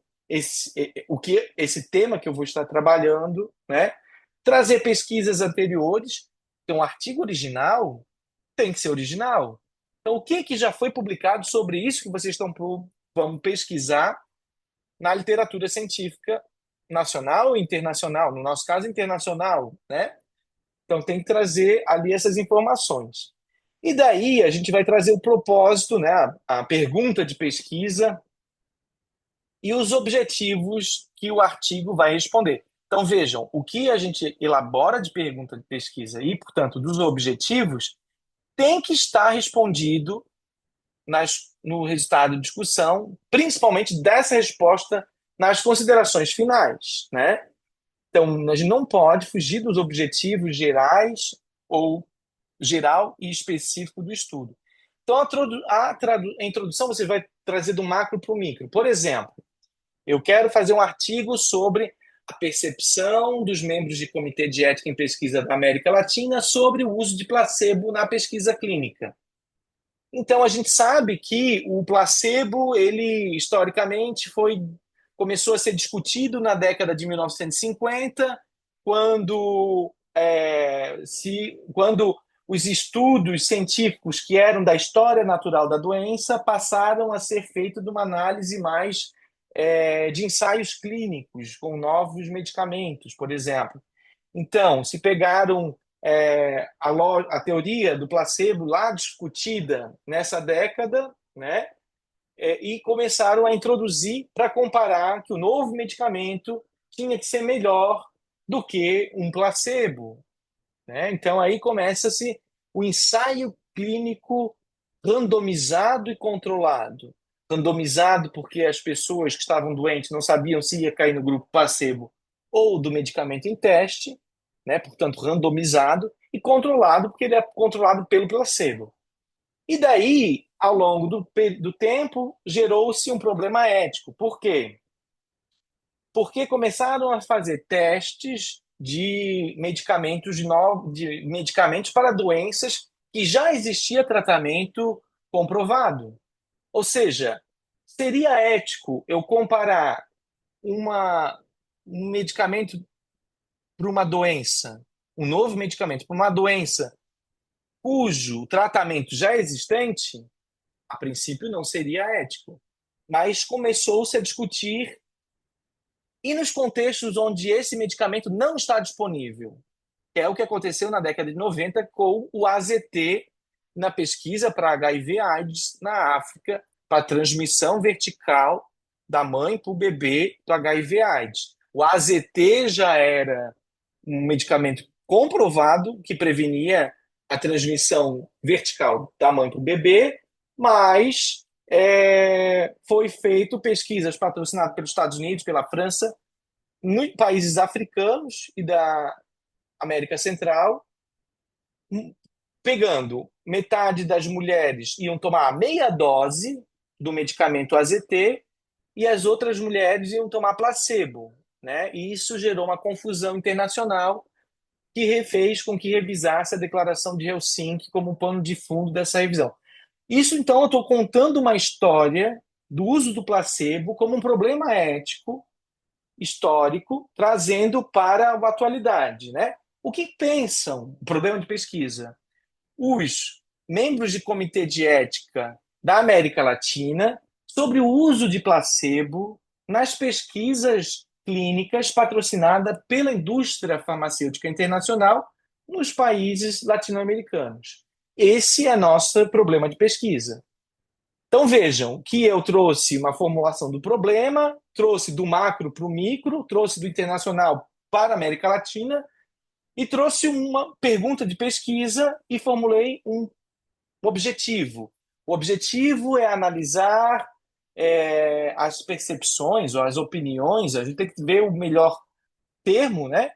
[SPEAKER 1] tema que eu vou estar trabalhando, né? Trazer pesquisas anteriores. Então, o artigo original tem que ser original. Então, o que já foi publicado sobre isso que vocês vão pesquisar na literatura científica nacional e internacional? No nosso caso, internacional, né? Então, tem que trazer ali essas informações. E daí a gente vai trazer o propósito, né? A pergunta de pesquisa e os objetivos que o artigo vai responder. Então, vejam, o que a gente elabora de pergunta de pesquisa e, portanto, dos objetivos tem que estar respondido no resultado de discussão, principalmente dessa resposta nas considerações finais, né? Então, a gente não pode fugir dos objetivos gerais ou geral e específico do estudo. Então, a introdução você vai trazer do macro para o micro. Por exemplo, eu quero fazer um artigo sobre a percepção dos membros de comitê de ética em pesquisa da América Latina sobre o uso de placebo na pesquisa clínica. Então, a gente sabe que o placebo, ele historicamente começou a ser discutido na década de 1950, quando os estudos científicos que eram da história natural da doença passaram a ser feitos de uma análise mais de ensaios clínicos com novos medicamentos, por exemplo. Então, se pegaram a teoria do placebo lá discutida nessa década, né, e começaram a introduzir para comparar que o novo medicamento tinha que ser melhor do que um placebo, né? Então, aí começa-se o ensaio clínico randomizado e controlado. Randomizado porque as pessoas que estavam doentes não sabiam se ia cair no grupo placebo ou do medicamento em teste, né? Portanto, randomizado, e controlado porque ele é controlado pelo placebo. E daí, ao longo do tempo, gerou-se um problema ético. Por quê? Porque começaram a fazer testes de medicamentos para doenças que já existia tratamento comprovado. Ou seja, seria ético eu comparar um medicamento para uma doença, um novo medicamento para uma doença cujo tratamento já é existente? A princípio não seria ético. Mas começou-se a discutir. E nos contextos onde esse medicamento não está disponível, que é o que aconteceu na década de 90 com o AZT na pesquisa para HIV/AIDS na África, para transmissão vertical da mãe para o bebê do HIV/AIDS. O AZT já era um medicamento comprovado que prevenia a transmissão vertical da mãe para o bebê, mas foi feito pesquisas patrocinadas pelos Estados Unidos, pela França, em países africanos e da América Central, pegando metade das mulheres iam tomar meia dose do medicamento AZT e as outras mulheres iam tomar placebo, né? E isso gerou uma confusão internacional que fez com que revisasse a Declaração de Helsinki como pano de fundo dessa revisão. Isso, então, eu estou contando uma história do uso do placebo como um problema ético histórico, trazendo para a atualidade, né? O que pensam, o problema de pesquisa, os membros de comitê de ética da América Latina sobre o uso de placebo nas pesquisas clínicas patrocinadas pela indústria farmacêutica internacional nos países latino-americanos. Esse é nosso problema de pesquisa. Então vejam que eu trouxe uma formulação do problema, trouxe do macro para o micro, trouxe do internacional para a América Latina e trouxe uma pergunta de pesquisa e formulei um objetivo. O objetivo é analisar as percepções ou as opiniões, a gente tem que ver o melhor termo, né,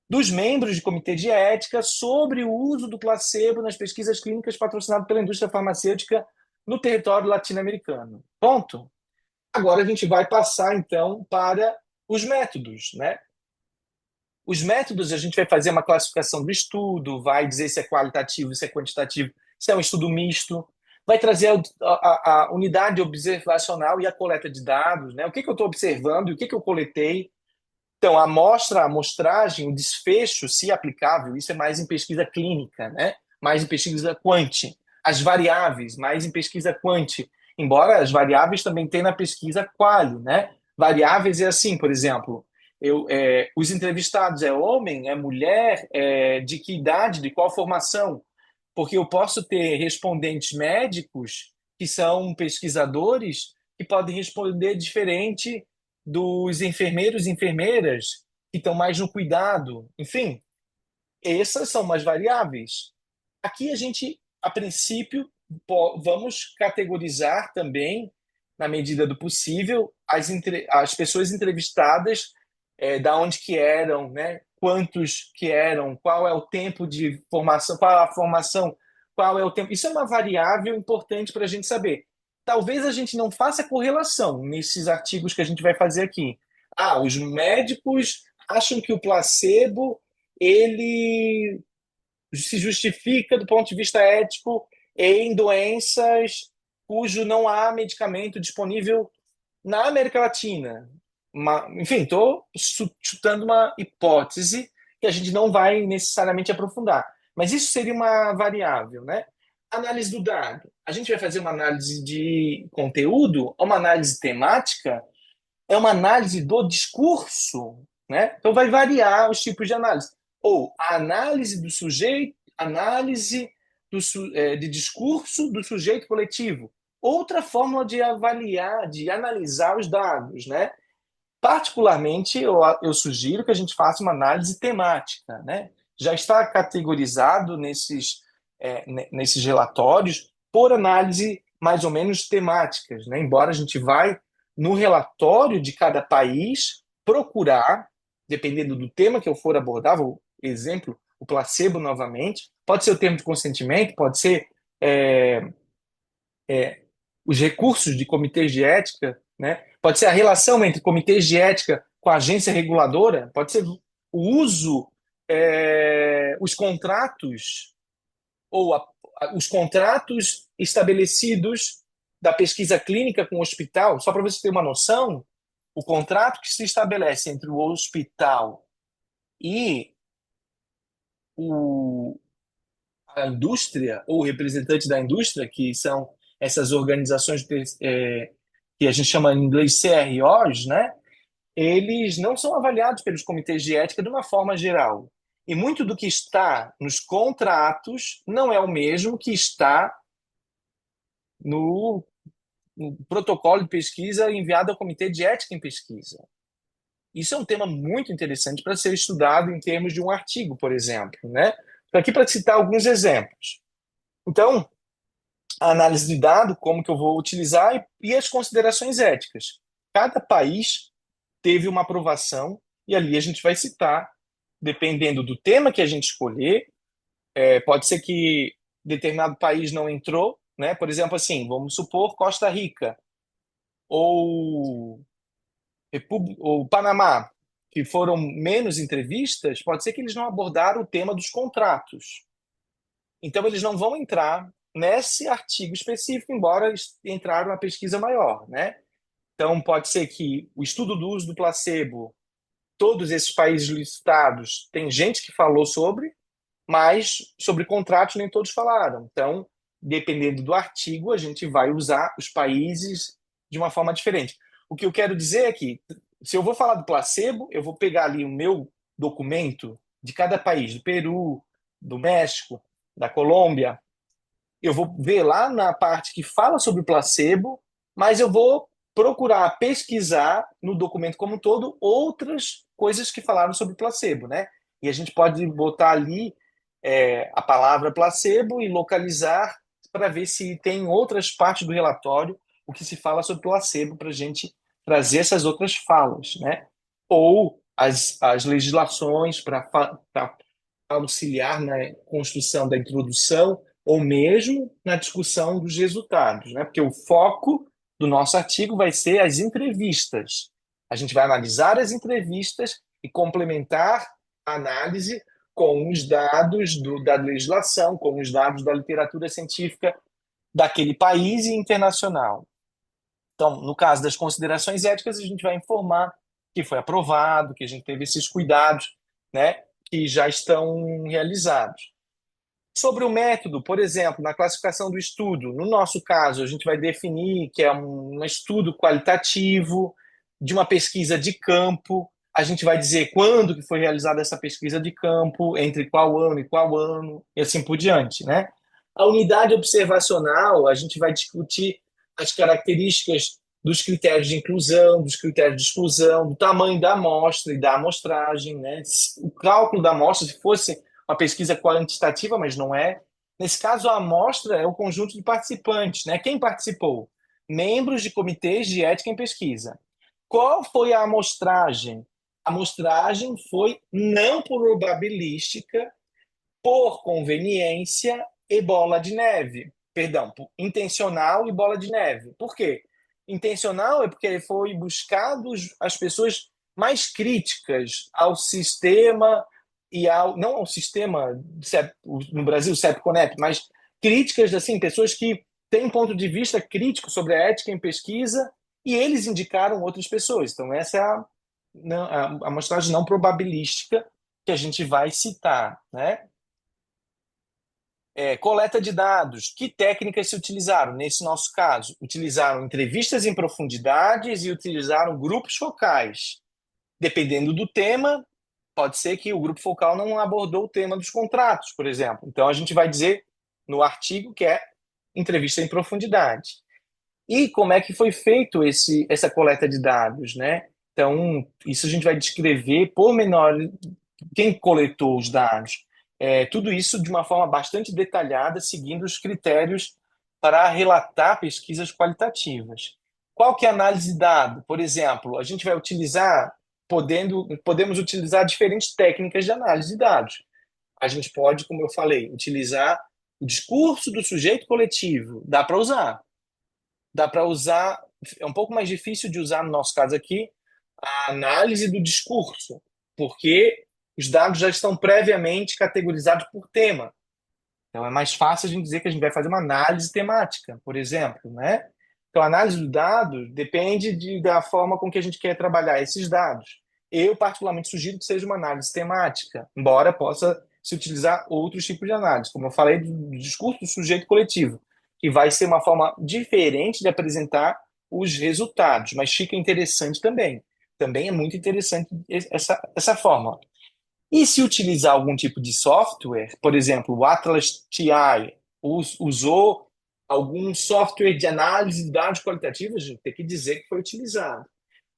[SPEAKER 1] dos membros de comitê de ética sobre o uso do placebo nas pesquisas clínicas patrocinadas pela indústria farmacêutica no território latino-americano. Ponto. Agora a gente vai passar, então, para os métodos, né? Os métodos, a gente vai fazer uma classificação do estudo, vai dizer se é qualitativo, se é quantitativo, se é um estudo misto, vai trazer a unidade observacional e a coleta de dados, né? O que eu estou observando e o que eu coletei. Então, a amostra, a amostragem, o desfecho, se aplicável, isso é mais em pesquisa clínica, né? Mais em pesquisa quant. As variáveis, mais em pesquisa quant. Embora as variáveis também tenham na pesquisa quali, né? Variáveis é assim, por exemplo, os entrevistados é homem, é mulher, de que idade, de qual formação? Porque eu posso ter respondentes médicos que são pesquisadores que podem responder diferente dos enfermeiros e enfermeiras que estão mais no cuidado. Enfim, essas são umas variáveis. Aqui a gente, a princípio, vamos categorizar também, na medida do possível, as pessoas entrevistadas, da onde que eram, né? Quantos que eram, qual é o tempo de formação, qual é a formação, qual é o tempo. Isso é uma variável importante para a gente saber. Talvez a gente não faça correlação nesses artigos que a gente vai fazer aqui. Ah, os médicos acham que o placebo ele se justifica do ponto de vista ético em doenças cujo não há medicamento disponível na América Latina. Enfim, estou chutando uma hipótese que a gente não vai necessariamente aprofundar. Mas isso seria uma variável, né? Análise do dado. A gente vai fazer uma análise de conteúdo, uma análise temática, é uma análise do discurso, né? Então vai variar os tipos de análise. Ou a análise do sujeito, análise de discurso do sujeito coletivo. Outra forma de avaliar, de analisar os dados, né? Particularmente, eu sugiro que a gente faça uma análise temática, né? Já está categorizado nesses relatórios por análise mais ou menos temáticas, né? Embora a gente vai no relatório de cada país procurar, dependendo do tema que eu for abordar, vou, exemplo, o placebo novamente, pode ser o termo de consentimento, pode ser é, os recursos de comitês de ética, né? Pode ser a relação entre comitês de ética com a agência reguladora, pode ser o uso, os contratos ou os contratos estabelecidos da pesquisa clínica com o hospital. Só para você ter uma noção, o contrato que se estabelece entre o hospital e o, a indústria, ou representante da indústria, que são essas organizações que a gente chama em inglês CROs, né? Eles não são avaliados pelos comitês de ética de uma forma geral. E muito do que está nos contratos não é o mesmo que está no, no protocolo de pesquisa enviado ao comitê de ética em pesquisa. Isso é um tema muito interessante para ser estudado em termos de um artigo, por exemplo, né? Estou aqui para citar alguns exemplos. Então, a análise de dado, como que eu vou utilizar e as considerações éticas. Cada país teve uma aprovação e ali a gente vai citar, dependendo do tema que a gente escolher, pode ser que determinado país não entrou, né? Por exemplo, assim, vamos supor Costa Rica ou, ou Panamá, que foram menos entrevistas, pode ser que eles não abordaram o tema dos contratos. Então, eles não vão entrar nesse artigo específico, embora entraram na pesquisa maior, né? Então, pode ser que o estudo do uso do placebo, todos esses países listados, tem gente que falou sobre, mas sobre contratos nem todos falaram. Então, dependendo do artigo, a gente vai usar os países de uma forma diferente. O que eu quero dizer é que, se eu vou falar do placebo, eu vou pegar ali o meu documento de cada país, do Peru, do México, da Colômbia, eu vou ver lá na parte que fala sobre o placebo, mas eu vou procurar pesquisar no documento como um todo outras coisas que falaram sobre placebo, né? E a gente pode botar ali a palavra placebo e localizar para ver se tem outras partes do relatório o que se fala sobre placebo para a gente trazer essas outras falas, né? Ou as legislações para auxiliar na construção da introdução ou mesmo na discussão dos resultados, né? Porque o foco do nosso artigo vai ser as entrevistas. A gente vai analisar as entrevistas e complementar a análise com os dados da legislação, com os dados da literatura científica daquele país e internacional. Então, no caso das considerações éticas, a gente vai informar que foi aprovado, que a gente teve esses cuidados, né, que já estão realizados. Sobre o método, por exemplo, na classificação do estudo, no nosso caso, a gente vai definir que é um estudo qualitativo de uma pesquisa de campo. A gente vai dizer quando que foi realizada essa pesquisa de campo, entre qual ano, e assim por diante, né? A unidade observacional, a gente vai discutir as características dos critérios de inclusão, dos critérios de exclusão, do tamanho da amostra e da amostragem, né? O cálculo da amostra, se fosse uma pesquisa quantitativa, mas não é. Nesse caso, a amostra é o conjunto de participantes, né? Quem participou? Membros de comitês de ética em pesquisa. Qual foi a amostragem? A amostragem foi não probabilística, por conveniência e bola de neve. Perdão, intencional e bola de neve. Por quê? Intencional é porque foi buscado as pessoas mais críticas ao sistema e ao não ao sistema no Brasil, CEP Conep, mas críticas assim, pessoas que têm um ponto de vista crítico sobre a ética em pesquisa e eles indicaram outras pessoas. Então essa é a amostragem não probabilística que a gente vai citar, né? Coleta de dados. Que técnicas se utilizaram? Nesse nosso caso, utilizaram entrevistas em profundidades e utilizaram grupos focais. Dependendo do tema, pode ser que o grupo focal não abordou o tema dos contratos, por exemplo. Então, a gente vai dizer no artigo que é entrevista em profundidade. E como é que foi feito essa coleta de dados, né? Então, isso a gente vai descrever por menor quem coletou os dados. Tudo isso de uma forma bastante detalhada, seguindo os critérios para relatar pesquisas qualitativas. Qual que é a análise de dado? Por exemplo, a gente vai utilizar, podemos utilizar diferentes técnicas de análise de dados. A gente pode, como eu falei, utilizar o discurso do sujeito coletivo. Dá para usar, é um pouco mais difícil de usar no nosso caso aqui, a análise do discurso, porque os dados já estão previamente categorizados por tema. Então é mais fácil a gente dizer que a gente vai fazer uma análise temática, por exemplo, né? Então a análise do dado depende da forma com que a gente quer trabalhar esses dados. Eu particularmente sugiro que seja uma análise temática, embora possa se utilizar outros tipos de análise, como eu falei do discurso do sujeito coletivo, que vai ser uma forma diferente de apresentar os resultados, mas fica interessante também. Também é muito interessante essa forma. E se utilizar algum tipo de software, por exemplo, o Atlas TI usou algum software de análise de dados qualitativos, a gente tem que dizer que foi utilizado.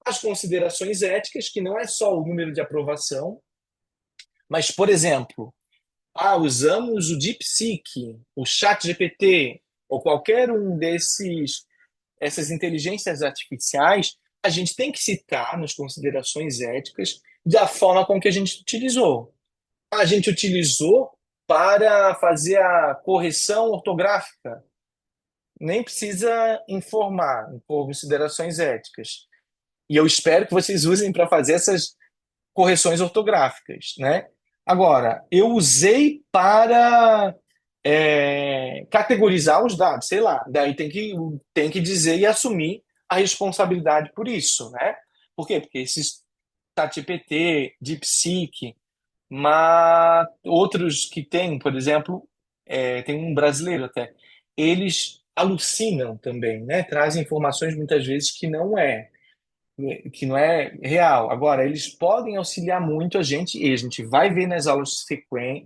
[SPEAKER 1] As considerações éticas, que não é só o número de aprovação, mas, por exemplo, usamos o DeepSeek, o ChatGPT, ou qualquer um essas inteligências artificiais, a gente tem que citar nas considerações éticas da forma com que a gente utilizou. A gente utilizou para fazer a correção ortográfica. Nem precisa informar por considerações éticas. E eu espero que vocês usem para fazer essas correções ortográficas, né? Agora, eu usei para categorizar os dados, sei lá. Daí tem que dizer e assumir a responsabilidade por isso, né? Por quê? Porque esses ChatGPT, DeepSeek, mas outros que tem, por exemplo, tem um brasileiro até, eles alucinam também, né? Trazem informações muitas vezes que não é real. Agora, eles podem auxiliar muito a gente, e a gente vai ver nas aulas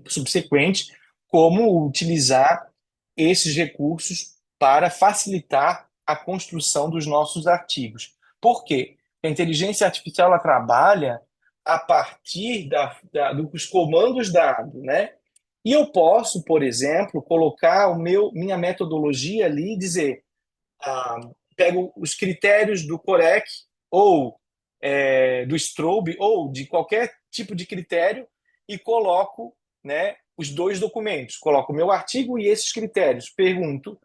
[SPEAKER 1] subsequentes como utilizar esses recursos para facilitar a construção dos nossos artigos. Por quê? A inteligência artificial ela trabalha a partir dos comandos dados, né? E eu posso, por exemplo, colocar minha metodologia ali e dizer, ah, pego os critérios do Corec ou do Strobe ou de qualquer tipo de critério e coloco, né, os dois documentos. Coloco o meu artigo e esses critérios. Pergunto,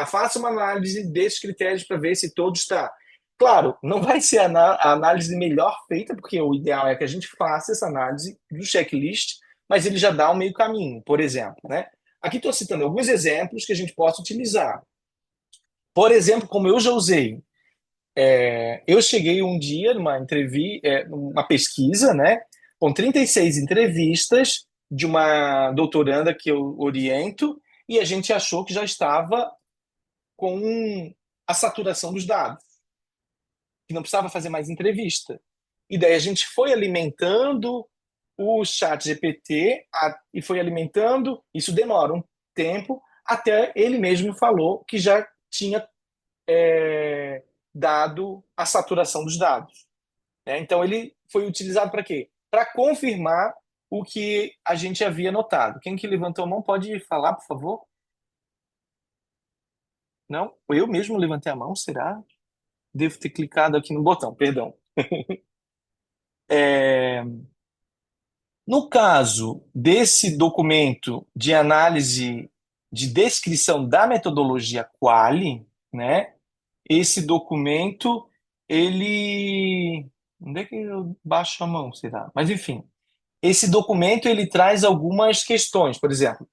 [SPEAKER 1] faça uma análise desses critérios para ver se todo está. Claro, não vai ser a análise melhor feita, porque o ideal é que a gente faça essa análise do checklist, mas ele já dá um meio caminho, por exemplo, né? Aqui estou citando alguns exemplos que a gente possa utilizar. Por exemplo, como eu já usei, eu cheguei um dia numa entrevista, numa pesquisa, né, com 36 entrevistas de uma doutoranda que eu oriento, e a gente achou que já estava com a saturação dos dados, que não precisava fazer mais entrevista. E daí a gente foi alimentando o chat GPT e foi alimentando, isso demora um tempo, até ele mesmo falou que já tinha dado a saturação dos dados, né? Então, ele foi utilizado para quê? Para confirmar o que a gente havia notado. Quem que levantou a mão pode falar, por favor? Não? Eu mesmo levantei a mão, será? Devo ter clicado aqui no botão, perdão. É, No caso desse documento de análise de descrição da metodologia Quali, né? Esse documento, ele Onde é que eu baixo a mão, será? Mas enfim, esse documento ele traz algumas questões, por exemplo,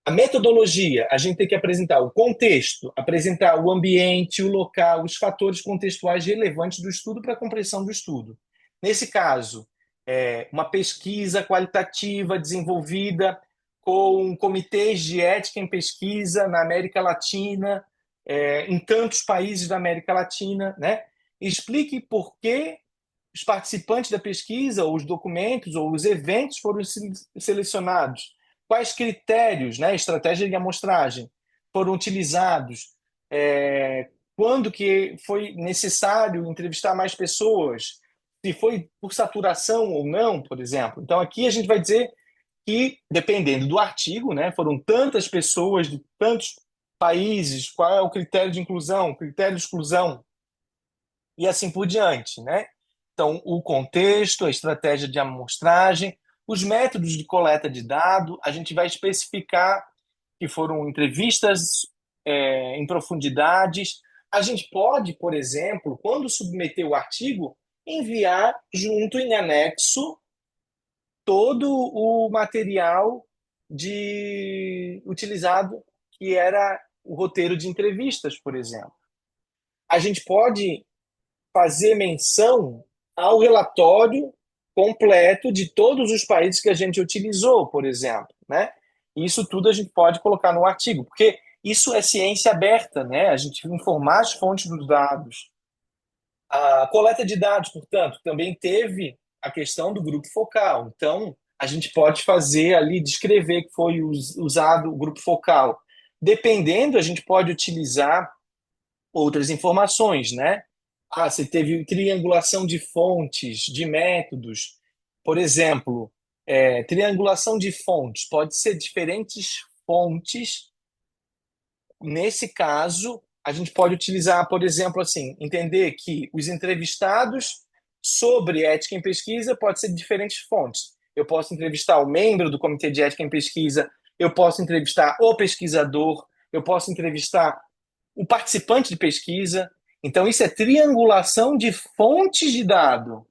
[SPEAKER 1] a metodologia, a gente tem que apresentar o contexto, apresentar o ambiente, o local, os fatores contextuais relevantes do estudo para a compreensão do estudo. Nesse caso, uma pesquisa qualitativa desenvolvida com comitês de ética em pesquisa na América Latina, em tantos países da América Latina, né? Explique por que os participantes da pesquisa, ou os documentos, ou os eventos foram selecionados, quais critérios, né, estratégia de amostragem foram utilizados, quando que foi necessário entrevistar mais pessoas, se foi por saturação ou não, por exemplo. Então, aqui a gente vai dizer que, dependendo do artigo, né, foram tantas pessoas de tantos países, qual é o critério de inclusão, critério de exclusão, e assim por diante, né? Então, o contexto, a estratégia de amostragem, os métodos de coleta de dado, a gente vai especificar que foram entrevistas em profundidades. A gente pode, por exemplo, quando submeter o artigo, enviar junto em anexo todo o material de utilizado, que era o roteiro de entrevistas, por exemplo. A gente pode fazer menção ao relatório completo de todos os países que a gente utilizou, por exemplo, né? Isso tudo a gente pode colocar no artigo, porque isso é ciência aberta, né? A gente informar as fontes dos dados. A coleta de dados, portanto, também teve a questão do grupo focal. Então, a gente pode fazer ali, descrever que foi usado o grupo focal. Dependendo, a gente pode utilizar outras informações, né? Ah, você teve triangulação de fontes, de métodos. Por exemplo, triangulação de fontes. Pode ser diferentes fontes. Nesse caso, a gente pode utilizar, por exemplo, assim, entender que os entrevistados sobre ética em pesquisa pode ser de diferentes fontes. Eu posso entrevistar o membro do Comitê de Ética em Pesquisa, eu posso entrevistar o pesquisador, eu posso entrevistar o participante de pesquisa. Então, isso é triangulação de fontes de dado.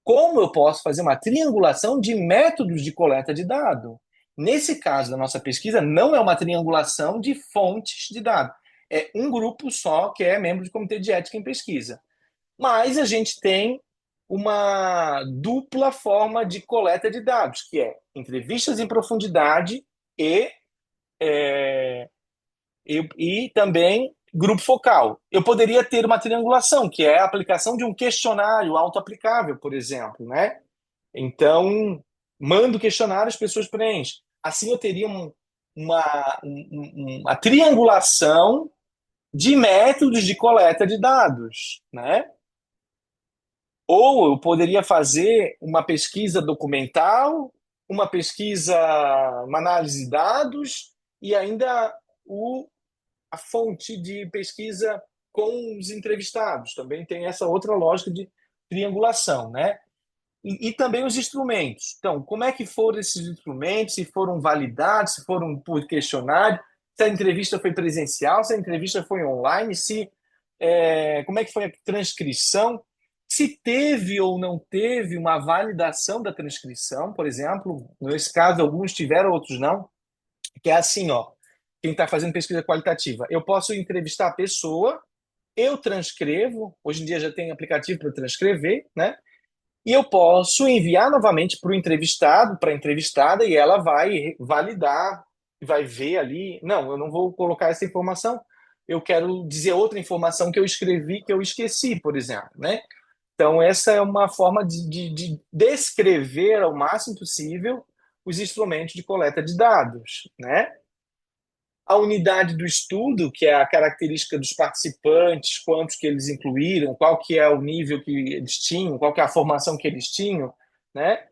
[SPEAKER 1] Como eu posso fazer uma triangulação de métodos de coleta de dado? Nesse caso da nossa pesquisa, não é uma triangulação de fontes de dado. É um grupo só que é membro do Comitê de Ética em Pesquisa. Mas a gente tem uma dupla forma de coleta de dados, que é entrevistas em profundidade e é, e também grupo focal. Eu poderia ter uma triangulação, que é a aplicação de um questionário auto-aplicável, por exemplo, né? Então, mando o questionário, as pessoas preenchem. Assim eu teria uma triangulação de métodos de coleta de dados, né? Ou eu poderia fazer uma pesquisa documental, uma pesquisa, uma análise de dados e ainda a fonte de pesquisa com os entrevistados. Também tem essa outra lógica de triangulação, né? E também os instrumentos. Então, como é que foram esses instrumentos? Se foram validados, se foram por questionário, se a entrevista foi presencial, se a entrevista foi online, se como é que foi a transcrição, se teve ou não teve uma validação da transcrição, por exemplo. Nesse caso, alguns tiveram, outros não. Que é assim, ó, quem está fazendo pesquisa qualitativa. Eu posso entrevistar a pessoa, eu transcrevo, hoje em dia já tem aplicativo para transcrever, né? E eu posso enviar novamente para o entrevistado, para a entrevistada, e ela vai validar, vai ver ali. Não, eu não vou colocar essa informação, eu quero dizer outra informação que eu escrevi que eu esqueci, por exemplo, né? Então, essa é uma forma de descrever ao máximo possível os instrumentos de coleta de dados, né? A unidade do estudo, que é a característica dos participantes, quantos que eles incluíram, qual que é o nível que eles tinham, qual que é a formação que eles tinham, né?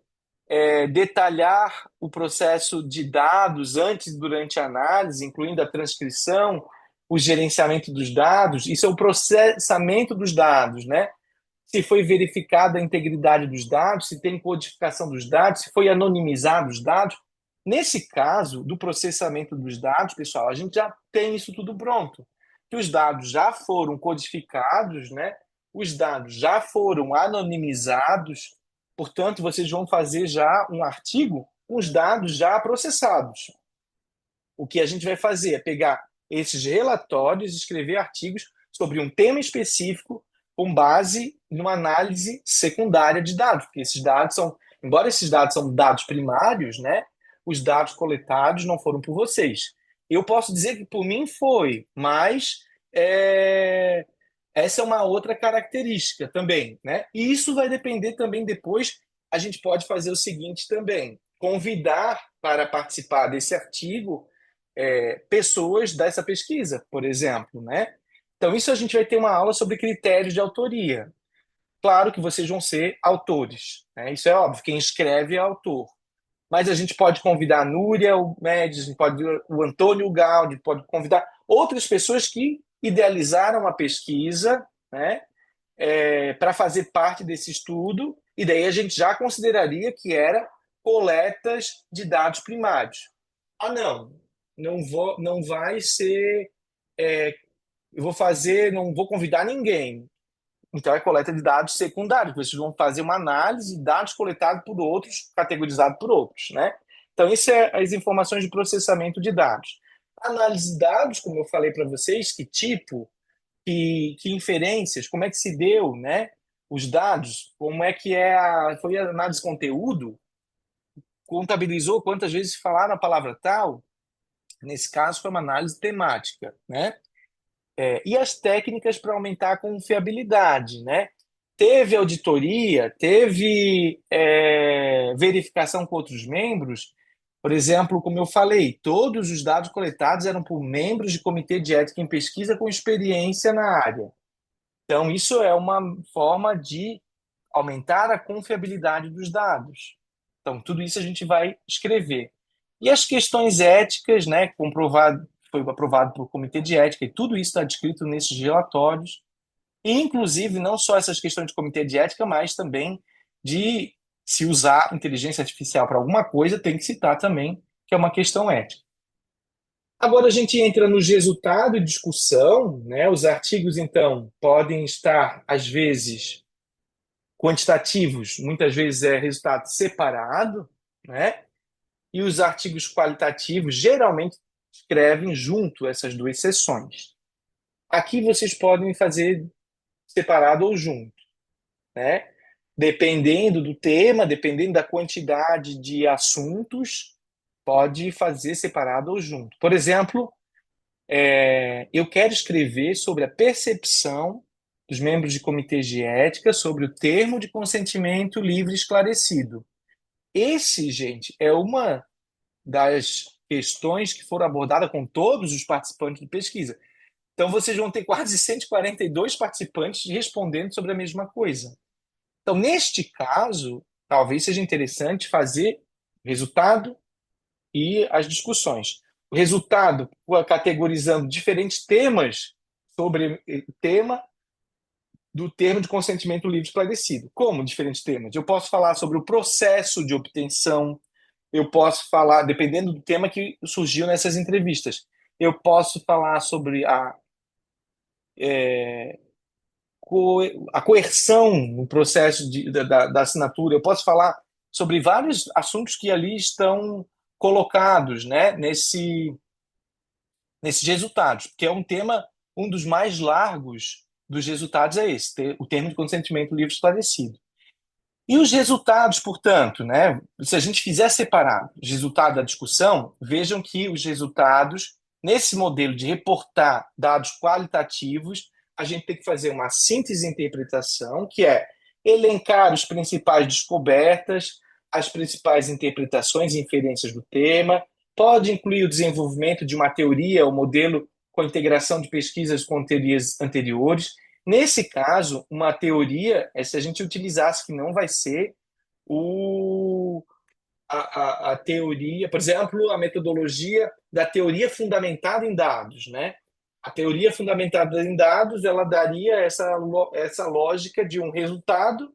[SPEAKER 1] Detalhar o processo de dados antes e durante a análise, incluindo a transcrição, o gerenciamento dos dados, isso é o processamento dos dados, né? Se foi verificada a integridade dos dados, se tem codificação dos dados, se foi anonimizado os dados. Nesse caso do processamento dos dados, pessoal, a gente já tem isso tudo pronto. Que os dados já foram codificados, né? os dados já foram anonimizados, portanto, vocês vão fazer já um artigo com os dados já processados. O que a gente vai fazer é pegar esses relatórios e escrever artigos sobre um tema específico com base numa análise secundária de dados, porque esses dados são, embora esses dados são dados primários, né, os dados coletados não foram por vocês. Eu posso dizer que por mim foi, mas é, essa é uma outra característica também, né? E isso vai depender também depois, a gente pode fazer o seguinte também, convidar para participar desse artigo pessoas dessa pesquisa, por exemplo, né? Então, isso a gente vai ter uma aula sobre critérios de autoria. Claro que vocês vão ser autores, né? Isso é óbvio, quem escreve é autor. Mas a gente pode convidar a Núria, o Médici, a gente pode o Antônio Gaudi, pode convidar outras pessoas que idealizaram a pesquisa, né? Para fazer parte desse estudo, e daí a gente já consideraria que era coletas de dados primários. Ah, não vai ser. é, eu vou fazer, não vou convidar ninguém. Então é coleta de dados secundários. Vocês vão fazer uma análise de dados coletados por outros, categorizados por outros, né? Então isso é as informações de processamento de dados. Análise de dados, como eu falei para vocês, que tipo, que inferências, como é que se deu, né? Os dados, como é que foi a análise de conteúdo, contabilizou quantas vezes falaram a palavra tal. Nesse caso, foi uma análise temática, né? E as técnicas para aumentar a confiabilidade, né? Teve auditoria, teve verificação com outros membros. Por exemplo, como eu falei, todos os dados coletados eram por membros de comitê de ética em pesquisa com experiência na área. Então, isso é uma forma de aumentar a confiabilidade dos dados. Então, tudo isso a gente vai escrever. E as questões éticas, né, comprovado, foi aprovado por comitê de ética, e tudo isso está descrito nesses relatórios. E, inclusive, não só essas questões de comitê de ética, mas também de se usar inteligência artificial para alguma coisa, tem que citar também que é uma questão ética. Agora a gente entra nos resultados e discussão, né? Os artigos, então, podem estar, às vezes, quantitativos, muitas vezes é resultado separado, né? E os artigos qualitativos geralmente escrevem junto essas duas seções. Aqui vocês podem fazer separado ou junto, né? Dependendo do tema, dependendo da quantidade de assuntos, pode fazer separado ou junto. Por exemplo, eu quero escrever sobre a percepção dos membros de comitês de ética sobre o termo de consentimento livre e esclarecido. Esse, gente, é uma das questões que foram abordadas com todos os participantes de pesquisa. Então, vocês vão ter quase 142 participantes respondendo sobre a mesma coisa. Então, neste caso, talvez seja interessante fazer resultado e as discussões. O resultado, categorizando diferentes temas sobre o tema do termo de consentimento livre esclarecido. Como diferentes temas? Eu posso falar sobre o processo de obtenção, eu posso falar, dependendo do tema que surgiu nessas entrevistas, eu posso falar sobre a coerção no processo da assinatura, eu posso falar sobre vários assuntos que ali estão colocados, né, nesses resultados, porque é um tema, um dos mais largos dos resultados é esse, o termo de consentimento livre esclarecido. E os resultados, portanto, né, se a gente fizer separar os resultados da discussão, vejam que os resultados, nesse modelo de reportar dados qualitativos, a gente tem que fazer uma síntese e interpretação, que é elencar os principais descobertas, as principais interpretações e inferências do tema, pode incluir o desenvolvimento de uma teoria ou modelo com integração de pesquisas com teorias anteriores. Nesse caso, uma teoria, se a gente utilizasse, que não vai ser o, a teoria, por exemplo, a metodologia da teoria fundamentada em dados, né? A teoria fundamentada em dados, ela daria essa lógica de um resultado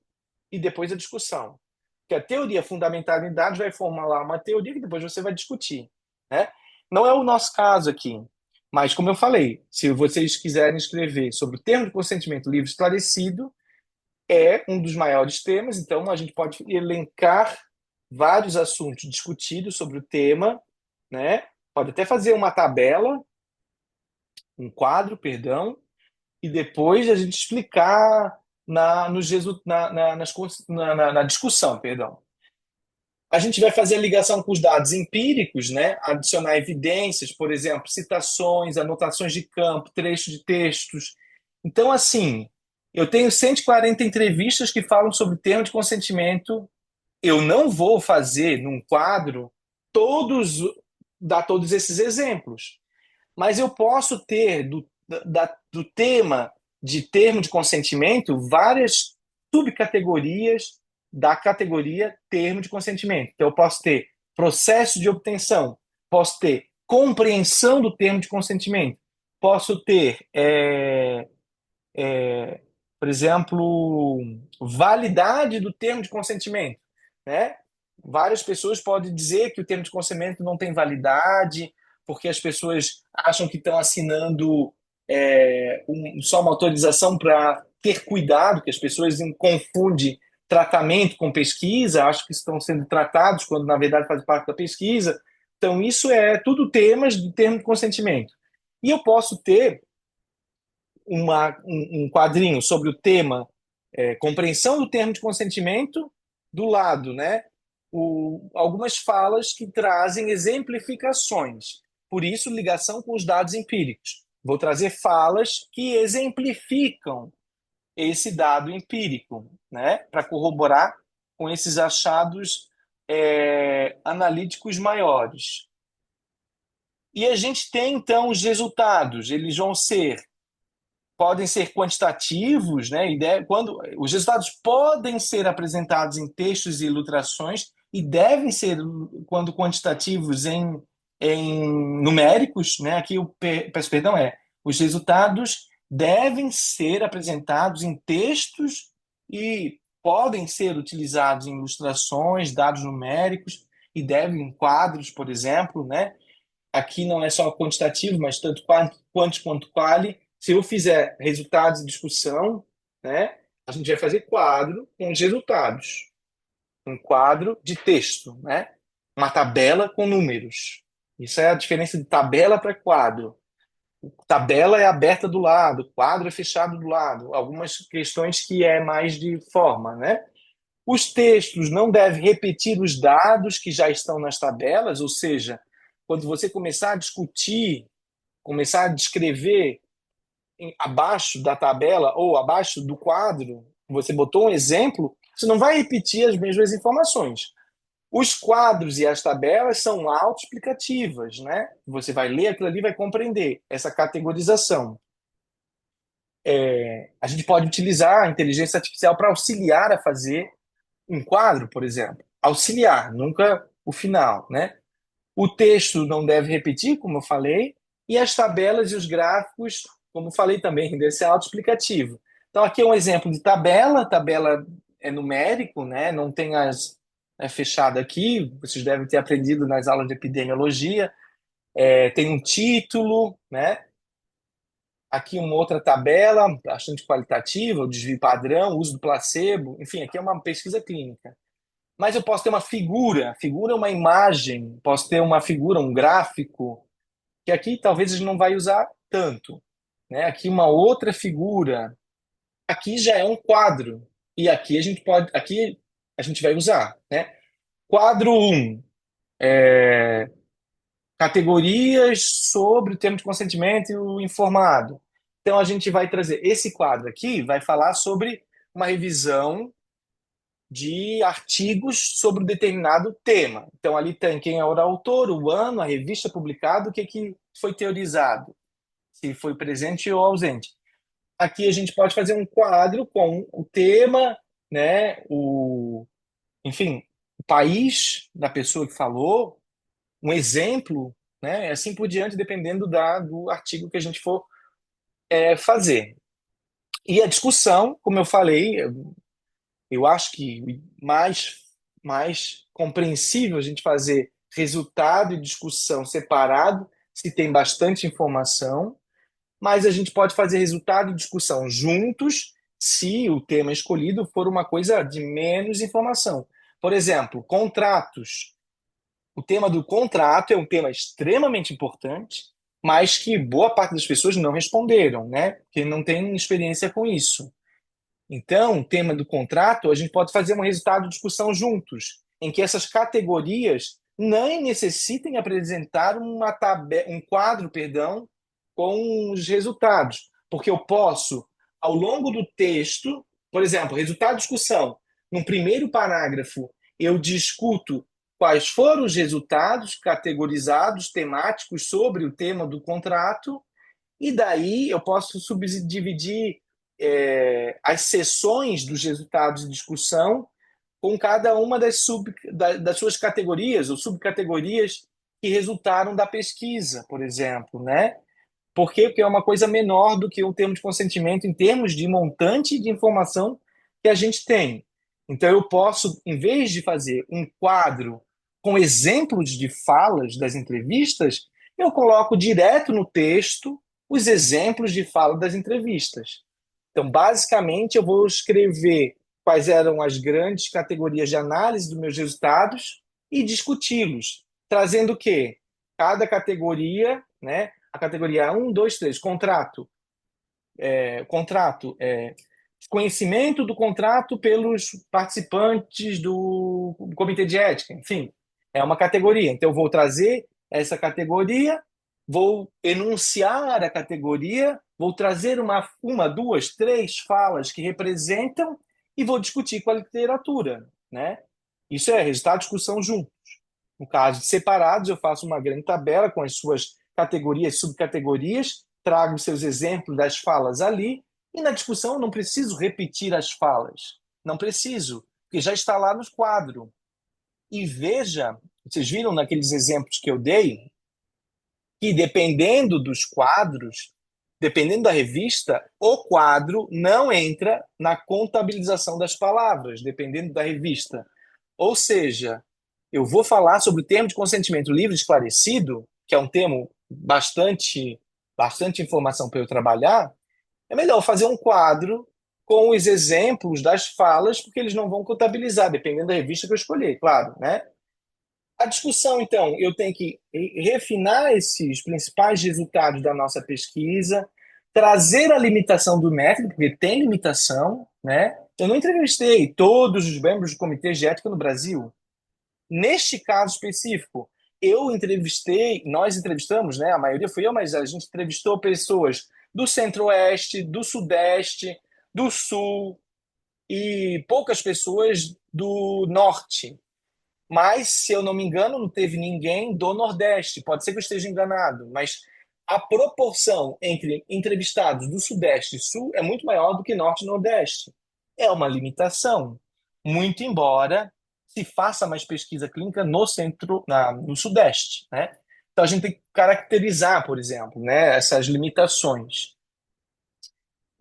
[SPEAKER 1] e depois a discussão. Porque a teoria fundamentada em dados vai formular uma teoria que depois você vai discutir, né? Não é o nosso caso aqui, Mas, como eu falei, se vocês quiserem escrever sobre o termo de consentimento livre esclarecido, é um dos maiores temas, então a gente pode elencar vários assuntos discutidos sobre o tema, né? Pode até fazer uma tabela, um quadro, perdão, e depois a gente explicar nos na discussão, perdão. A gente vai fazer a ligação com os dados empíricos, né? Adicionar evidências, por exemplo, citações, anotações de campo, trechos de textos. Então, assim, eu tenho 140 entrevistas que falam sobre termo de consentimento. Eu não vou fazer num quadro todos dar todos esses exemplos, mas eu posso ter do tema de termo de consentimento várias subcategorias da categoria termo de consentimento. Então, eu posso ter processo de obtenção, posso ter compreensão do termo de consentimento, posso ter, por exemplo, validade do termo de consentimento, né? Várias pessoas podem dizer que o termo de consentimento não tem validade, porque as pessoas acham que estão assinando só uma autorização para ter cuidado, que as pessoas confundem tratamento com pesquisa, acham que estão sendo tratados quando na verdade faz parte da pesquisa. Então, isso é tudo temas do termo de consentimento. E eu posso ter um quadrinho sobre o tema compreensão do termo de consentimento, do lado, né? Algumas falas que trazem exemplificações. Por isso, ligação com os dados empíricos. Vou trazer falas que exemplificam esse dado empírico, né? Para corroborar com esses achados analíticos maiores. E a gente tem, então, os resultados. Eles vão ser podem ser quantitativos, né? Quando os resultados podem ser apresentados em textos e ilustrações e devem ser, quando quantitativos, em numéricos, né? Aqui o peço perdão os resultados devem ser apresentados em textos e podem ser utilizados em ilustrações, dados numéricos e devem em quadros, por exemplo, né? Aqui não é só quantitativo, mas tanto quanto quali. Se eu fizer resultados de discussão, né, a gente vai fazer quadro com os resultados. Um quadro de texto, né? Uma tabela com números. Isso é a diferença de tabela para quadro. Tabela é aberta do lado, quadro é fechado do lado. Algumas questões que é mais de forma, né? Os textos não devem repetir os dados que já estão nas tabelas, ou seja, quando você começar a discutir, começar a descrever abaixo da tabela ou abaixo do quadro, você botou um exemplo, você não vai repetir as mesmas informações. Os quadros e as tabelas são autoexplicativas, né? Você vai ler aquilo ali e vai compreender essa categorização. A gente pode utilizar a inteligência artificial para auxiliar a fazer um quadro, por exemplo. Auxiliar, nunca o final, né? O texto não deve repetir, como eu falei, e as tabelas e os gráficos, como eu falei também, deve ser autoexplicativo. Então, aqui é um exemplo de tabela, tabela é numérico, né? Não tem as fechado aqui, vocês devem ter aprendido nas aulas de epidemiologia. Tem um título, né? Aqui uma outra tabela, bastante qualitativa, o desvio padrão, uso do placebo, enfim, aqui é uma pesquisa clínica. Mas eu posso ter uma figura, figura é uma imagem, posso ter uma figura, um gráfico, que aqui talvez a gente não vai usar tanto, né? Aqui uma outra figura, aqui já é um quadro, e aqui a gente vai usar, né? Quadro um, categorias sobre o termo de consentimento e o informado. Então a gente vai trazer esse quadro aqui, vai falar sobre uma revisão de artigos sobre um determinado tema. Então, ali tem quem é o autor, o ano, a revista publicada, o que foi teorizado, se foi presente ou ausente. Aqui a gente pode fazer um quadro com o tema, né, enfim, o país da pessoa que falou, um exemplo, né, assim por diante, dependendo do artigo que a gente for fazer. E a discussão, como eu falei, eu acho que mais compreensível a gente fazer resultado e discussão separado se tem bastante informação, mas a gente pode fazer resultado de discussão juntos se o tema escolhido for uma coisa de menos informação. Por exemplo, contratos. O tema do contrato é um tema extremamente importante, mas que boa parte das pessoas não responderam, né? Porque não tem experiência com isso. Então, o tema do contrato, a gente pode fazer um resultado de discussão juntos, em que essas categorias nem necessitem apresentar um quadro, perdão, com os resultados, porque eu posso, ao longo do texto, por exemplo, resultado de discussão, no primeiro parágrafo, eu discuto quais foram os resultados categorizados, temáticos sobre o tema do contrato, e daí eu posso subdividir as sessões dos resultados de discussão com cada uma das suas categorias ou subcategorias que resultaram da pesquisa, por exemplo, né? Por quê? Porque é uma coisa menor do que um termo de consentimento em termos de montante de informação que a gente tem. Então, eu posso, em vez de fazer um quadro com exemplos de falas das entrevistas, eu coloco direto no texto os exemplos de fala das entrevistas. Então, basicamente, eu vou escrever quais eram as grandes categorias de análise dos meus resultados e discuti-los, trazendo o quê? Cada categoria, né? A categoria um, 2, 3, contrato. Conhecimento do contrato pelos participantes do comitê de ética, enfim, é uma categoria. Então, eu vou trazer essa categoria, vou enunciar a categoria, vou trazer duas, três falas que representam e vou discutir com a literatura, né? Isso é resultado de discussão junto. No caso de separados, eu faço uma grande tabela com as suas categorias, subcategorias, trago seus exemplos das falas ali, e na discussão eu não preciso repetir as falas. Não preciso, porque já está lá no quadro. E veja, vocês viram naqueles exemplos que eu dei, que dependendo dos quadros, dependendo da revista, o quadro não entra na contabilização das palavras, dependendo da revista. Ou seja, eu vou falar sobre o termo de consentimento livre e esclarecido, que é um termo bastante informação para eu trabalhar. É melhor fazer um quadro com os exemplos das falas, porque eles não vão contabilizar, dependendo da revista que eu escolher, claro, né? A discussão, então, eu tenho que refinar esses principais resultados da nossa pesquisa, trazer a limitação do método, porque tem limitação, né? Eu não entrevistei todos os membros do Comitê de Ética no Brasil. Neste caso específico, nós entrevistamos, né? A maioria fui eu, mas a gente entrevistou pessoas do Centro-Oeste, do Sudeste, do Sul e poucas pessoas do Norte. Mas, se eu não me engano, não teve ninguém do Nordeste. Pode ser que eu esteja enganado, mas a proporção entre entrevistados do Sudeste e Sul é muito maior do que Norte e Nordeste. É uma limitação, muito embora se faça mais pesquisa clínica no Sudeste, né? Então a gente tem que caracterizar, por exemplo, né, essas limitações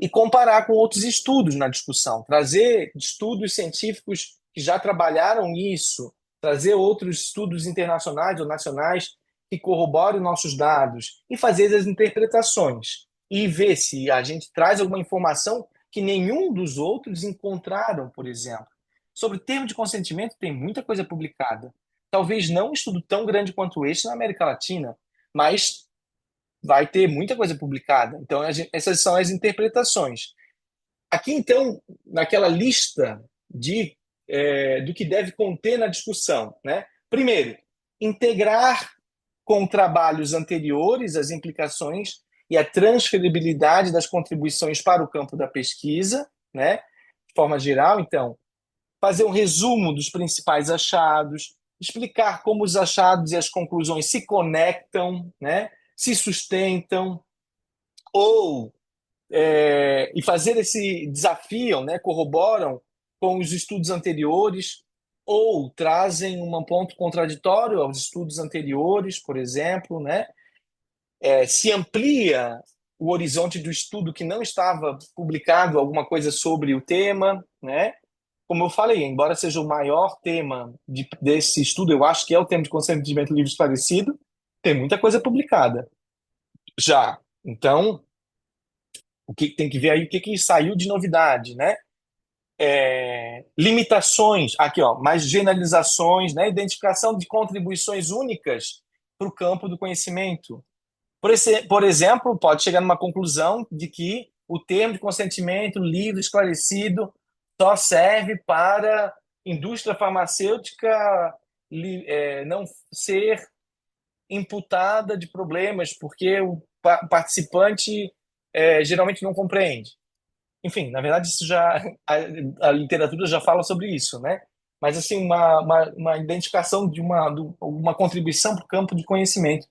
[SPEAKER 1] e comparar com outros estudos na discussão, trazer estudos científicos que já trabalharam isso, trazer outros estudos internacionais ou nacionais que corroborem nossos dados e fazer as interpretações e ver se a gente traz alguma informação que nenhum dos outros encontraram, por exemplo. Sobre o termo de consentimento, tem muita coisa publicada. Talvez não um estudo tão grande quanto este na América Latina, mas vai ter muita coisa publicada. Então, essas são as interpretações. Aqui, então, naquela lista do que deve conter na discussão, né? Primeiro, integrar com trabalhos anteriores as implicações e a transferibilidade das contribuições para o campo da pesquisa, né? De forma geral, então, fazer um resumo dos principais achados, explicar como os achados e as conclusões se conectam, né? Se sustentam, ou e fazer esse desafio, né? Corroboram com os estudos anteriores, ou trazem um ponto contraditório aos estudos anteriores, por exemplo, né? Se amplia o horizonte do estudo que não estava publicado, alguma coisa sobre o tema, né? Como eu falei, embora seja o maior tema desse estudo, eu acho que é o tema de consentimento livre esclarecido, Tem muita coisa publicada já. Então, o que tem que ver aí, o que que saiu de novidade, né? Limitações, aqui, ó, mais generalizações, né? Identificação de contribuições únicas para o campo do conhecimento. Por exemplo, pode chegar numa conclusão de que o termo de consentimento livre, esclarecido, só serve para indústria farmacêutica não ser imputada de problemas, porque o participante geralmente não compreende. Enfim, na verdade, isso já a literatura já fala sobre isso, né? Mas assim, uma identificação uma contribuição para o campo de conhecimento.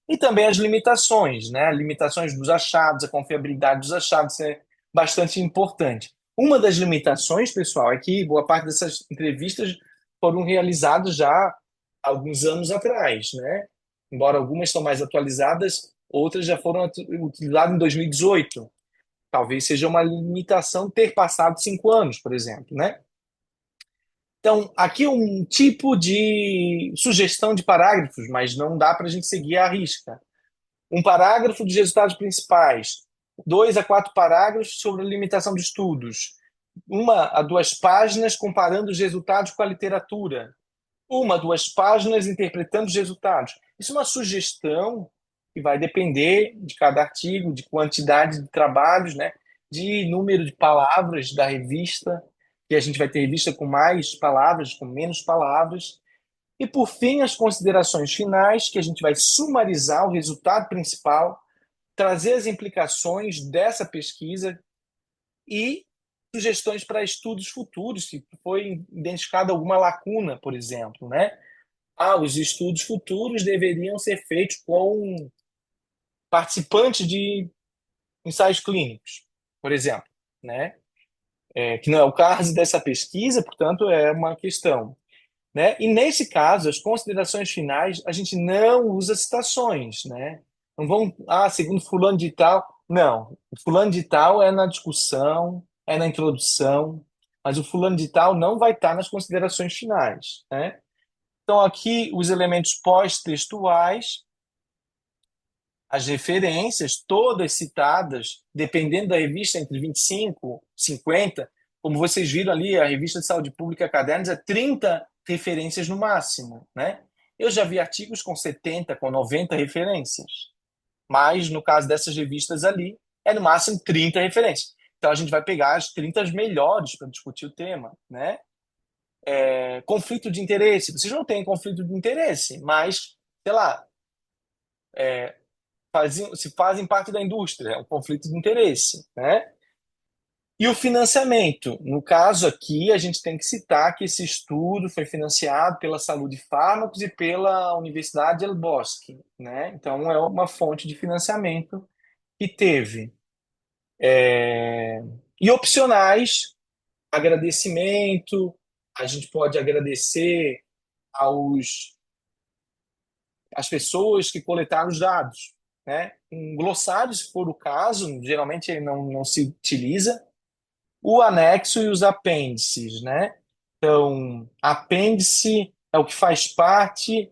[SPEAKER 1] E também as limitações, né? Limitações dos achados, a confiabilidade dos achados é bastante importante. Uma das limitações, pessoal, é que boa parte dessas entrevistas foram realizadas já há alguns anos atrás, né? Embora algumas são mais atualizadas, outras já foram utilizadas em 2018. Talvez seja uma limitação ter passado 5 anos, por exemplo, né? Então, aqui um tipo de sugestão de parágrafos, mas não dá para a gente seguir à risca. Um parágrafo dos resultados principais, 2 a 4 parágrafos sobre a limitação de estudos, 1 a 2 páginas comparando os resultados com a literatura, 1 a 2 páginas interpretando os resultados. Isso é uma sugestão que vai depender de cada artigo, de quantidade de trabalhos, né? De número de palavras da revista, que a gente vai ter revista com mais palavras, com menos palavras. E, por fim, as considerações finais, que a gente vai sumarizar o resultado principal, trazer as implicações dessa pesquisa e sugestões para estudos futuros, se foi identificada alguma lacuna, por exemplo, né? Os estudos futuros deveriam ser feitos com participantes de ensaios clínicos, por exemplo, né? Que não é o caso dessa pesquisa, portanto, é uma questão, né? E nesse caso, as considerações finais, a gente não usa citações, né? Não vão, segundo fulano de tal. Não, o fulano de tal é na discussão, é na introdução, mas o fulano de tal não vai estar nas considerações finais, né? Então, aqui, os elementos pós-textuais, as referências, todas citadas, dependendo da revista, entre 25 e 50, como vocês viram ali, a revista de saúde pública Cadernos é 30 referências no máximo, né? Eu já vi artigos com 70, com 90 referências, mas no caso dessas revistas ali, é no máximo 30 referências. Então a gente vai pegar as 30 melhores para discutir o tema, né? Conflito de interesse. Vocês não têm conflito de interesse, mas, sei lá, se fazem parte da indústria, é um conflito de interesse, né? E o financiamento. No caso aqui, a gente tem que citar que esse estudo foi financiado pela Saúde Fármacos e pela Universidade El Bosque, né? Então, é uma fonte de financiamento que teve. E opcionais, agradecimento, a gente pode agradecer aos as pessoas que coletaram os dados, né? Um glossário, se for o caso, geralmente não se utiliza. O anexo e os apêndices, né? Então, apêndice é o que faz parte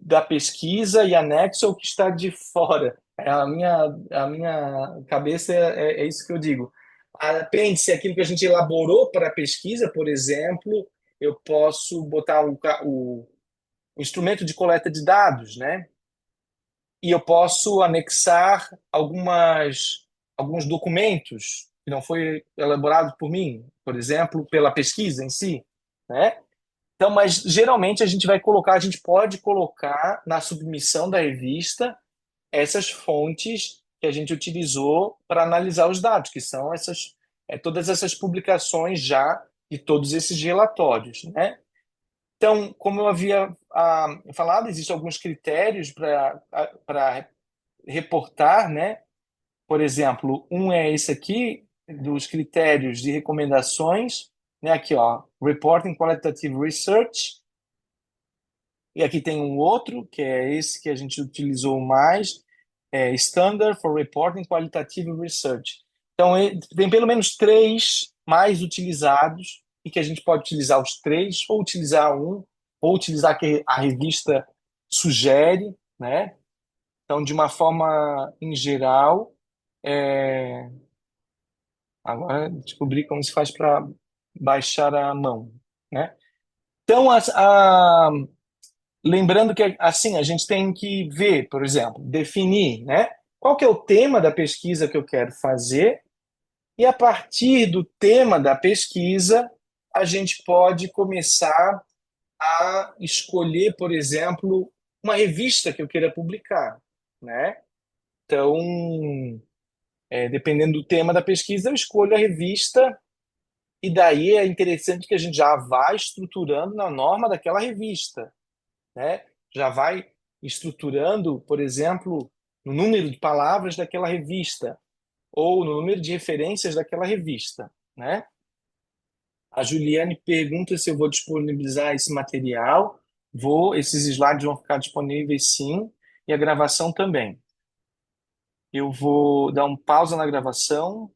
[SPEAKER 1] da pesquisa e anexo é o que está de fora. A minha cabeça é isso que eu digo. Apêndice é aquilo que a gente elaborou para a pesquisa, por exemplo, eu posso botar o instrumento de coleta de dados, né? E eu posso anexar alguns documentos que não foi elaborado por mim, por exemplo, pela pesquisa em si, né? Então, mas geralmente a gente pode colocar na submissão da revista essas fontes que a gente utilizou para analisar os dados, que são todas essas publicações já de todos esses relatórios, né? Então, como eu havia falado, existem alguns critérios para reportar, né? Por exemplo, um é esse aqui, dos critérios de recomendações, né? Aqui, ó, Reporting Qualitative Research. E aqui tem um outro, que é esse que a gente utilizou mais, Standard for Reporting Qualitative Research. Então, tem pelo menos três mais utilizados, e que a gente pode utilizar os três, ou utilizar um, ou utilizar que a revista sugere, né? Então, de uma forma em geral, é, agora descobri como se faz para baixar a mão, né? Então, lembrando que assim a gente tem que ver, por exemplo, definir, né? Qual que é o tema da pesquisa que eu quero fazer e a partir do tema da pesquisa a gente pode começar a escolher, por exemplo, uma revista que eu queira publicar, né? Então, dependendo do tema da pesquisa, eu escolho a revista e daí é interessante que a gente já vá estruturando na norma daquela revista, né? Já vai estruturando, por exemplo, no número de palavras daquela revista ou no número de referências daquela revista, né? A Juliane pergunta se eu vou disponibilizar esse material. Vou, esses slides vão ficar disponíveis sim, e a gravação também. Eu vou dar um pausa na gravação